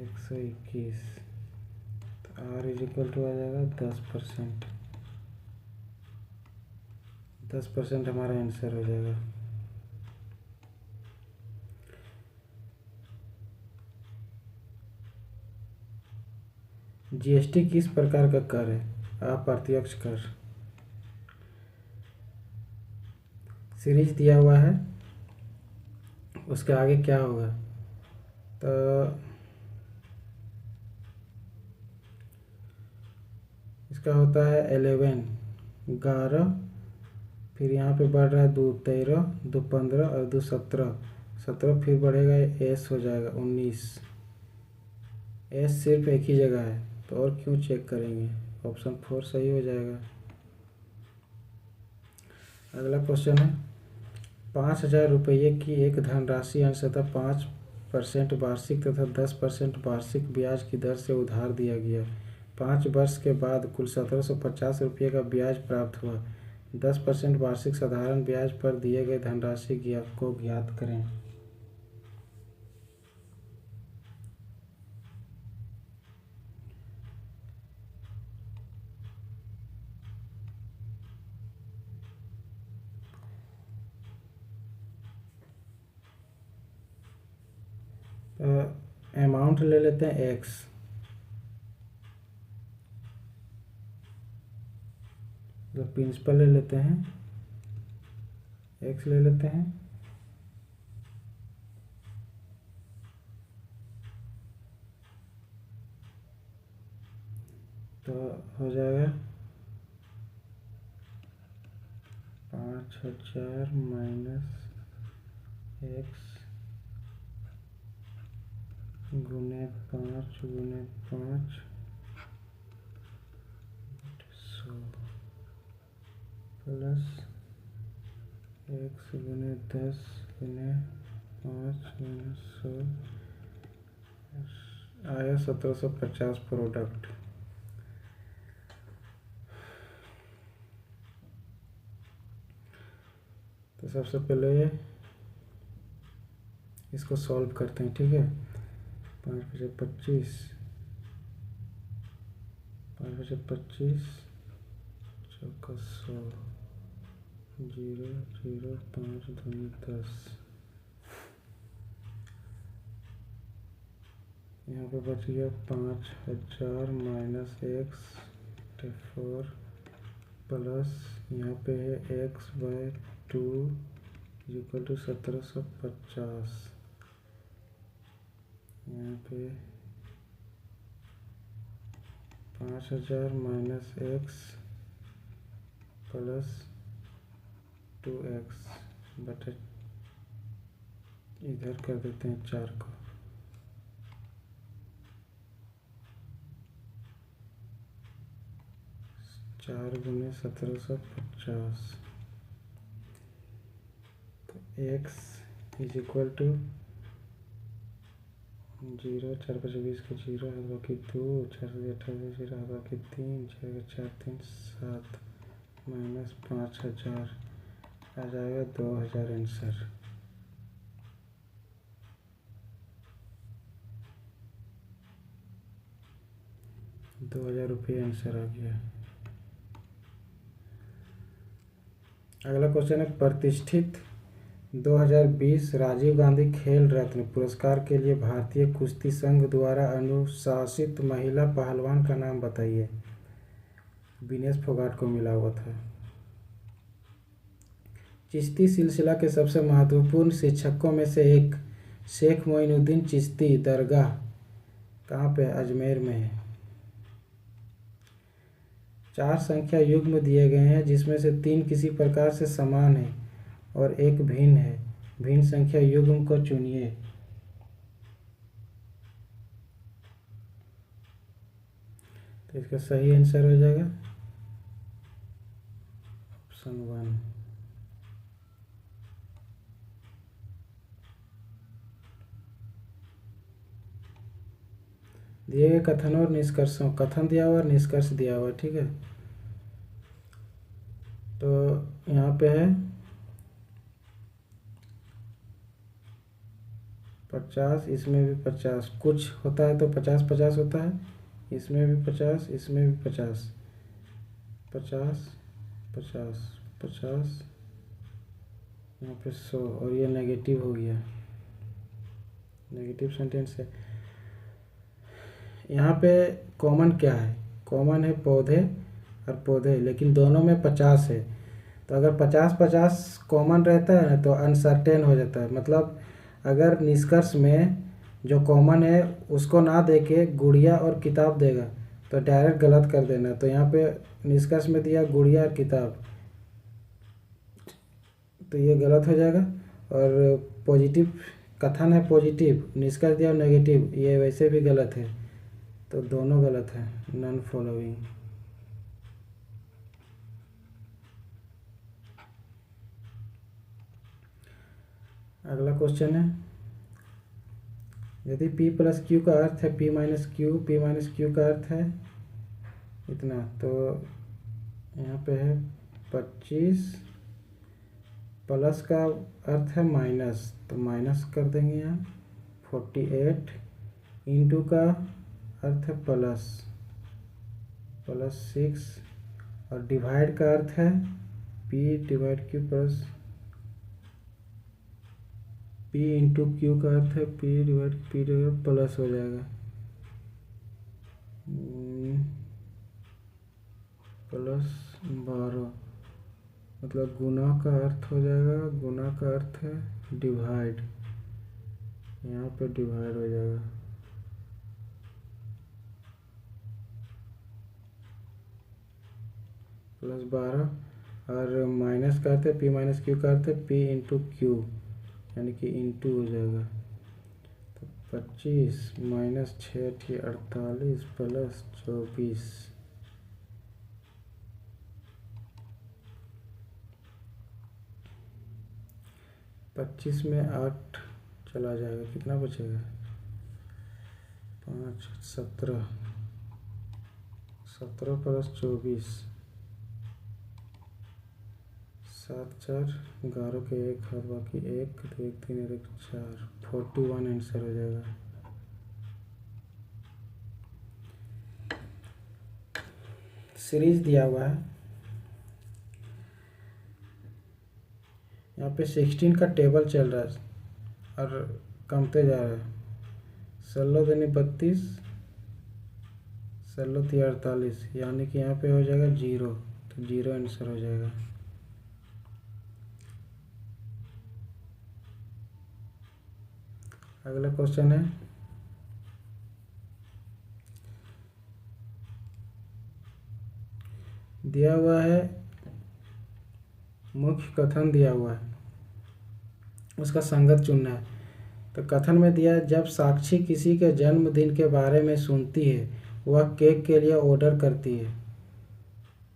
121। तो R इज इक्वल टू आ जाएगा 10%। 10% हमारा आंसर हो जाएगा। GST किस प्रकार का कर है? अप्रत्यक्ष कर। सीरीज दिया हुआ है, उसके आगे क्या होगा? तो इसका होता है 11, फिर यहाँ पे बढ़ रहा है 2 13, 2 15 और 2 17, फिर बढ़ेगा S हो जाएगा 19। S सिर्फ एक ही जगह है, तो और क्यों चेक करेंगे? ऑप्शन 4 सही हो जाएगा। अगला क्वेश्चन है, 5,000 रुपये की एक धनराशि अंशतः 5% वार्षिक तथा 10% वार्षिक ब्याज की दर से उधार दिया गया। 5 वर्ष के बाद कुल 1,750 रुपये का ब्याज प्राप्त हुआ। 10% वार्षिक साधारण ब्याज पर दिए गए धनराशि को ज्ञात करें। अमाउंट ले लेते हैं x, तो प्रिंसिपल ले लेते हैं x ले लेते हैं, तो हो जाएगा 5,000 माइनस x गुने 5 गुने 5 100 प्लस एक्स गुने 10 गुने 5 गुने 100 आया 1750 प्रोडक्ट। तो सबसे पहले इसको सॉल्व करते हैं, ठीक है। 5 × 25, 5 × 25 चौका 100, 0 0 5 दूनी 10। यहाँ पे बच गया 5000 माइनस एक्स 4 प्लस यहाँ पे है x/2 इक्वल टू 1750। यहाँ पे 5000 माइनस एक्स प्लस 2x बटे, इधर कर देते हैं 4 को, 4 गुने 1750। तो x इज इक्वल टू 0, 4 × 20 का 0 है, बाकी 2, 4 × 28 0 है, बाकी 3, 6 × 4 3 7 माइनस 5000 आ जाएगा 2000 आंसर। 2000 रुपये आंसर आ गया। अगला क्वेश्चन है, प्रतिष्ठित 2020 राजीव गांधी खेल रत्न पुरस्कार के लिए भारतीय कुश्ती संघ द्वारा अनुशासित महिला पहलवान का नाम बताइए। विनेश फोगाट को मिला हुआ था। चिश्ती सिलसिला के सबसे महत्वपूर्ण शिक्षकों में से एक शेख मोइनुद्दीन चिश्ती दरगाह कहाँ पे? अजमेर में है। 4 संख्या युग्म दिए गए हैं जिसमें से 3 किसी प्रकार से समान है और एक भिन्न है। भिन्न संख्या युग्म को चुनिए। तो इसका सही आंसर हो जाएगा ऑप्शन 1। दिए गए कथनों और निष्कर्षों, कथन दिया हुआ और निष्कर्ष दिया हुआ, ठीक है। तो यहाँ पे है 50, इसमें भी 50, कुछ होता है तो 50-50 होता है, इसमें भी 50, इसमें भी 50, 50 50 50, यहाँ पे 100 और ये नेगेटिव हो गया, नेगेटिव सेंटेंस है। यहाँ पे कॉमन क्या है? कॉमन है पौधे और पौधे, लेकिन दोनों में 50 है। तो अगर 50-50 कॉमन रहता है ना तो अनसर्टेन हो जाता है। मतलब अगर निष्कर्ष में जो कॉमन है उसको ना देके गुड़िया और किताब देगा तो डायरेक्ट गलत कर देना। तो यहाँ पे निष्कर्ष में दिया गुड़िया और किताब, तो ये गलत हो जाएगा। और पॉजिटिव कथन है पॉजिटिव, निष्कर्ष दिया नेगेटिव, ये वैसे भी गलत है। तो दोनों गलत है, नॉन फॉलोइंग। अगला क्वेश्चन है, यदि p + q का अर्थ है p - q, p - q का अर्थ है इतना, तो यहाँ पे है 25 प्लस का अर्थ है माइनस, तो माइनस कर देंगे यहाँ। 48 इंटू का अर्थ है प्लस, +6 और डिवाइड का अर्थ है p/q plus p into Q का अर्थ है p/p प्लस हो जाएगा +12, मतलब गुना का अर्थ हो जाएगा, गुना का अर्थ है डिवाइड, यहाँ पे डिवाइड हो जाएगा। +12 और माइनस का अर्थ है p - q का अर्थ है p इंटू क्यू, यानी कि इंटू हो जाएगा। तो 25 - 6 48 प्लस 24, 25 में 8 चला जाएगा, कितना बचेगा? 5 17, 17 प्लस 24, 7 4 11 के 1 हाथ बाकी 1 तो 1 3 1 4, 41 आंसर हो जाएगा। सीरीज दिया हुआ है, यहाँ पे 16 का टेबल चल रहा है और कमते जा रहा है। 16 दूनी 32, 16 3 48, यानी कि यहाँ पे हो जाएगा 0, तो 0 आंसर हो जाएगा। अगला क्वेश्चन है, दिया हुआ है मुख्य कथन दिया हुआ है, उसका संगत चुनना है। तो कथन में दिया है, जब साक्षी किसी के जन्मदिन के बारे में सुनती है वह केक के लिए ऑर्डर करती है।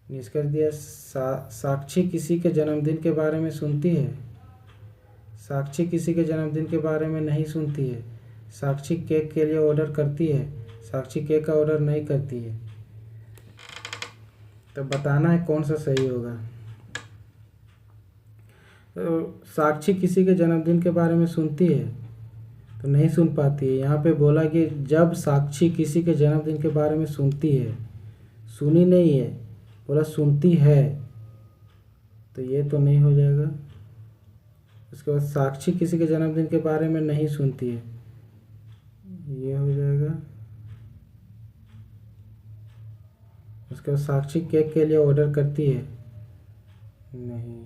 निष्कर्ष दिया, साक्षी किसी के जन्मदिन के बारे में सुनती है, साक्षी किसी के जन्मदिन के बारे में नहीं सुनती है, साक्षी केक के लिए ऑर्डर करती है, साक्षी केक का ऑर्डर नहीं करती है। तो बताना है कौन सा सही होगा। तो साक्षी किसी के जन्मदिन के बारे में सुनती है तो नहीं सुन पाती है। यहाँ पे बोला कि जब साक्षी किसी के जन्मदिन के बारे में सुनती है, सुनी नहीं है, बोला सुनती है, तो ये तो नहीं हो जाएगा। उसके बाद साक्षी किसी के जन्मदिन के बारे में नहीं सुनती है, ये हो जाएगा। उसके बाद साक्षी केक के लिए ऑर्डर करती है, नहीं,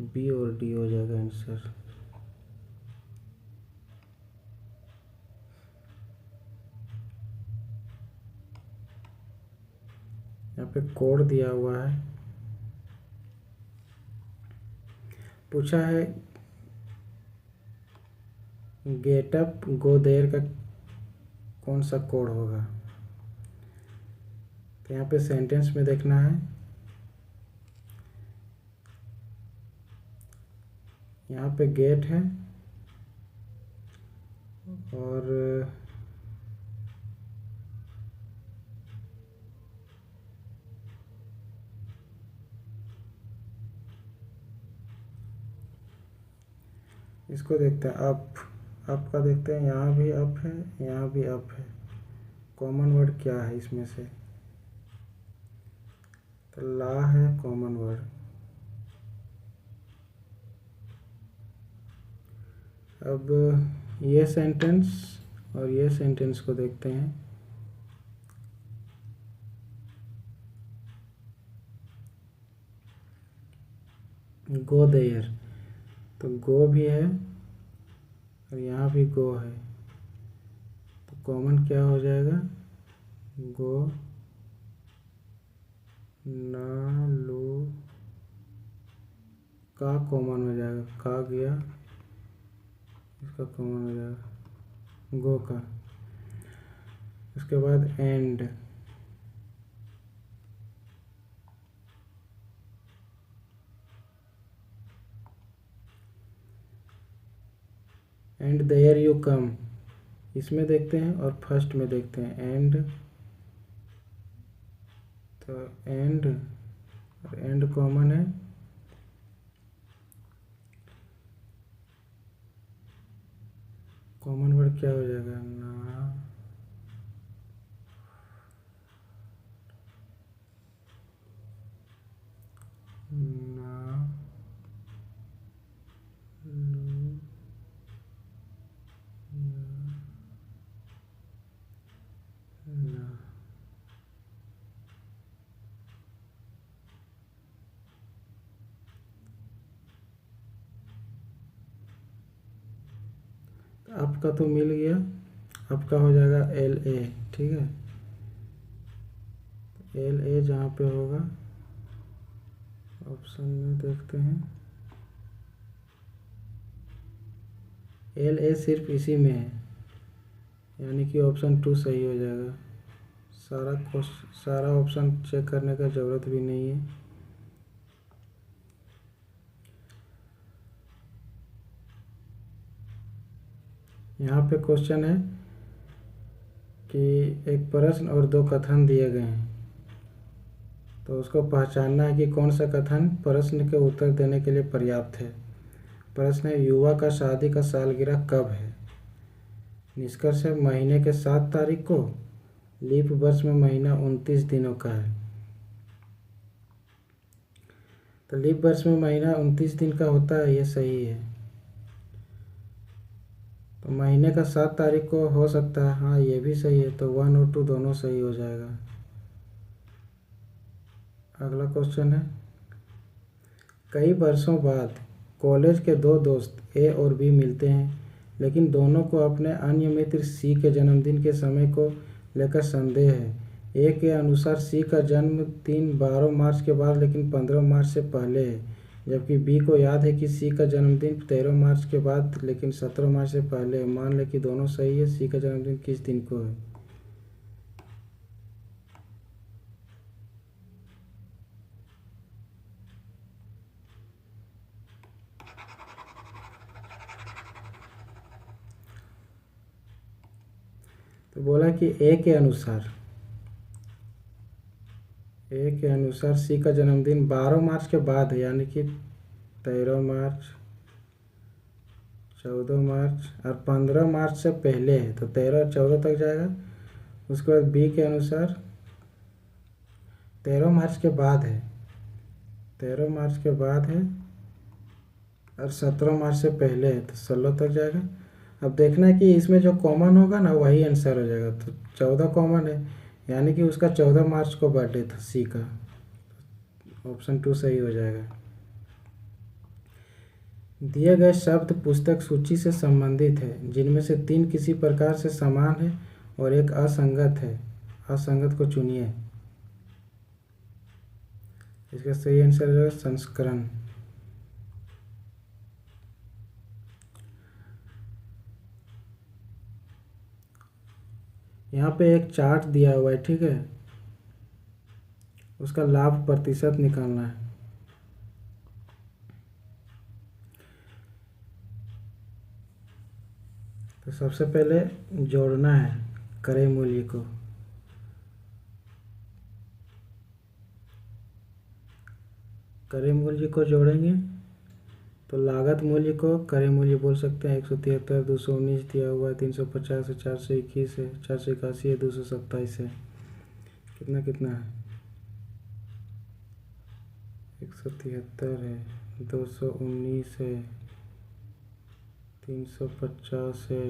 बी और डी हो जाएगा आंसर। यहाँ पे कोड दिया हुआ है, पूछा है गेट अप गो देयर का कौन सा कोड होगा। तो यहाँ पे सेंटेंस में देखना है, यहाँ पे गेट है और इसको देखते हैं अप का देखते हैं, यहाँ भी अप है, यहाँ भी अप है। कॉमन वर्ड क्या है इसमें से? तो ला है कॉमन वर्ड। अब ये सेंटेंस और ये सेंटेंस को देखते हैं। गो देयर, तो गो भी है और यहाँ भी गो है, तो कॉमन क्या हो जाएगा? गो, ना, लो, का कॉमन हो जाएगा, का गया, इसका कॉमन हो जाएगा गो का। उसके बाद and, and there you come, इसमें देखते हैं और फर्स्ट में देखते हैं एंड। तो एंड और एंड कॉमन है, कॉमन वर्ड क्या हो जाएगा? ना, ना, लो, ना। आपका तो मिल गया, आपका हो जाएगा एल ए, ठीक है। एल ए जहाँ पे होगा ऑप्शन में देखते हैं, एल ए सिर्फ इसी में है, यानी कि ऑप्शन 2 सही हो जाएगा। सारा ऑप्शन चेक करने का ज़रूरत भी नहीं है। यहाँ पे क्वेश्चन है कि एक प्रश्न और दो कथन दिए गए हैं, तो उसको पहचानना है कि कौन सा कथन प्रश्न के उत्तर देने के लिए पर्याप्त है। प्रश्न है, युवा का शादी का सालगिरह कब है? निष्कर्ष है, महीने के 7 तारीख को। लीप वर्ष में महीना 29 दिनों का है। तो लीप वर्ष में महीना 29 दिन का होता है, ये सही है। तो महीने का 7 तारीख को हो सकता है, हाँ ये भी सही है। तो 1 और 2 दोनों सही हो जाएगा। अगला क्वेश्चन है, कई वर्षों बाद कॉलेज के दो दोस्त ए और बी मिलते हैं, लेकिन दोनों को अपने अन्य मित्र सी के जन्मदिन के समय को लेकर संदेह है। ए के अनुसार सी का जन्मदिन 12 मार्च के बाद लेकिन 15 मार्च से पहले है, जबकि बी को याद है कि सी का जन्मदिन 13 मार्च के बाद लेकिन 17 मार्च से पहले है। मान लें कि दोनों सही है। सी का जन्मदिन किस दिन को है? तो बोला कि ए के अनुसार सी का जन्मदिन 12 मार्च के बाद है, यानी कि 13 मार्च, 14 मार्च और 15 मार्च से पहले है, तो 13 और 14 तक जाएगा। उसके बाद बी के अनुसार 13 मार्च के बाद है, 13 मार्च के बाद है और 17 मार्च से पहले है, तो 16 तक जाएगा। अब देखना है कि इसमें जो कॉमन होगा ना वही आंसर हो जाएगा। तो 14 कॉमन है, यानी कि उसका 14 मार्च को बर्थडे था सी का। ऑप्शन 2 सही हो जाएगा। दिए गए शब्द पुस्तक सूची से संबंधित है, जिनमें से 3 किसी प्रकार से समान है और एक असंगत है। असंगत को चुनिए। इसका सही आंसर हो जाएगा संस्करण। यहाँ पे एक चार्ट दिया हुआ है, ठीक है, उसका लाभ प्रतिशत निकालना है। तो सबसे पहले जोड़ना है क्रय मूल्य को। क्रय मूल्य को जोड़ेंगे तो लागत मूल्य को क्रय मूल्य बोल सकते हैं। 173, 219 दिया हुआ है, 350 है, 421 है, 481 है, 227 है। कितना कितना है? 173 है, 219 है, 350 है,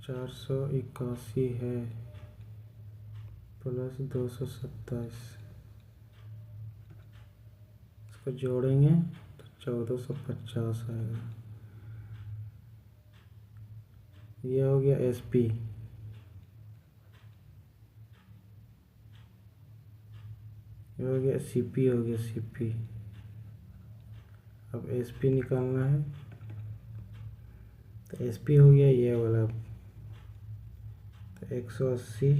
481 है प्लस 227। इसको जोड़ेंगे तो 1450 आएगा। ये हो गया एसपी। ये हो गया सीपी, हो गया सीपी। अब एसपी निकालना है, तो एसपी हो गया ये वाला। तो 180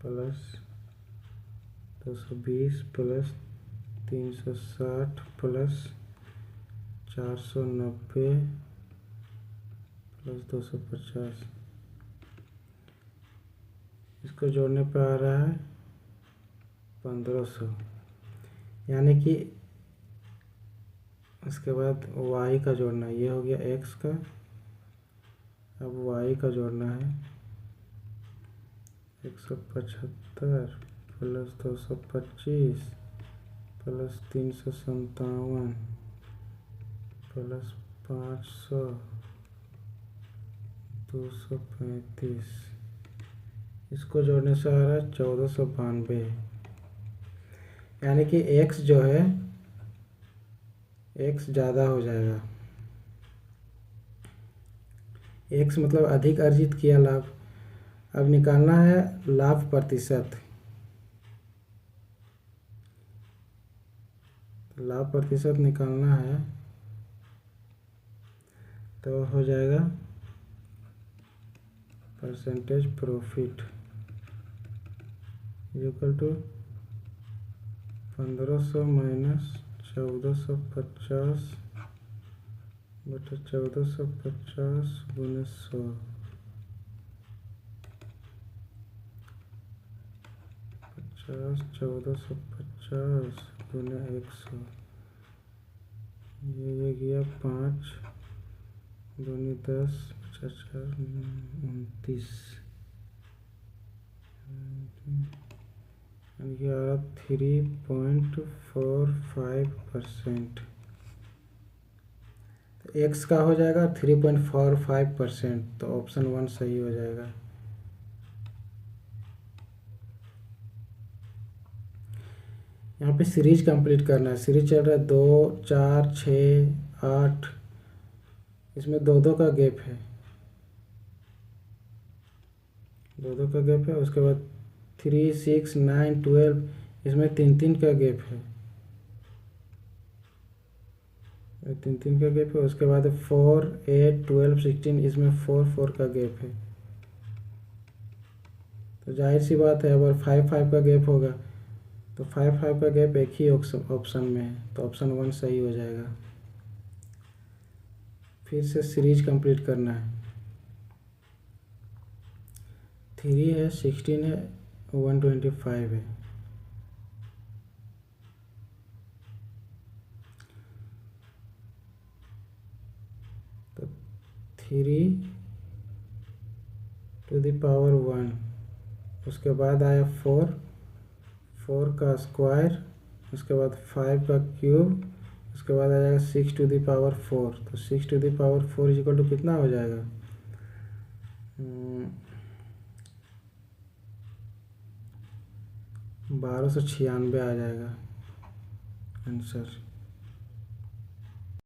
प्लस 220 प्लस 360 प्लस 490 प्लस 250। इसको जोड़ने पर आ रहा है 1500, यानी कि उसके बाद वाई का जोड़ना है। ये हो गया एक्स का, अब वाई का जोड़ना है। 175 प्लस 225 प्लस 357 प्लस 500 235। इसको जोड़ने से आ रहा है 1492, यानी कि एक्स जो है एक्स ज़्यादा हो जाएगा। एक्स मतलब अधिक अर्जित किया लाभ। अब निकालना है लाभ प्रतिशत। लाभ प्रतिशत निकालना है तो हो जाएगा percentage profit equal to 1500 minus 1450 बटे 1450 गुने 100, 1450 गुने 100, ये गया 5 दूनी 10, 50 29, ये आ रहा 3.45%। तो एक्स का हो जाएगा 3.45%, तो ऑप्शन 1 सही हो जाएगा। यहाँ पे सीरीज कंप्लीट करना है। सीरीज चल रहा है 2, 4, 6, 8, इसमें 2-2 का गैप है, 2-2 का गैप है। उसके बाद 3, 6, 9, 12, इसमें 3-3 का गैप है, 3-3 का गैप है। उसके बाद 4, 8, 12, 16, इसमें 4-4 का गैप है। तो जाहिर सी बात है, अगर 5-5 का गैप होगा तो 5-5 का गैप एक ही ऑप्शन में है, तो ऑप्शन 1 सही हो जाएगा। फिर से सीरीज कंप्लीट करना है। 3 है, 16 है, 125 है। तो 3 टू द पावर 1, उसके बाद आया 4 का स्क्वायर, उसके बाद 5 का क्यूब, उसके बाद आ जाएगा 6 टू द पावर 4। तो 6 to the power 4 equal to कितना हो जाएगा? 1296 आ जाएगा आंसर।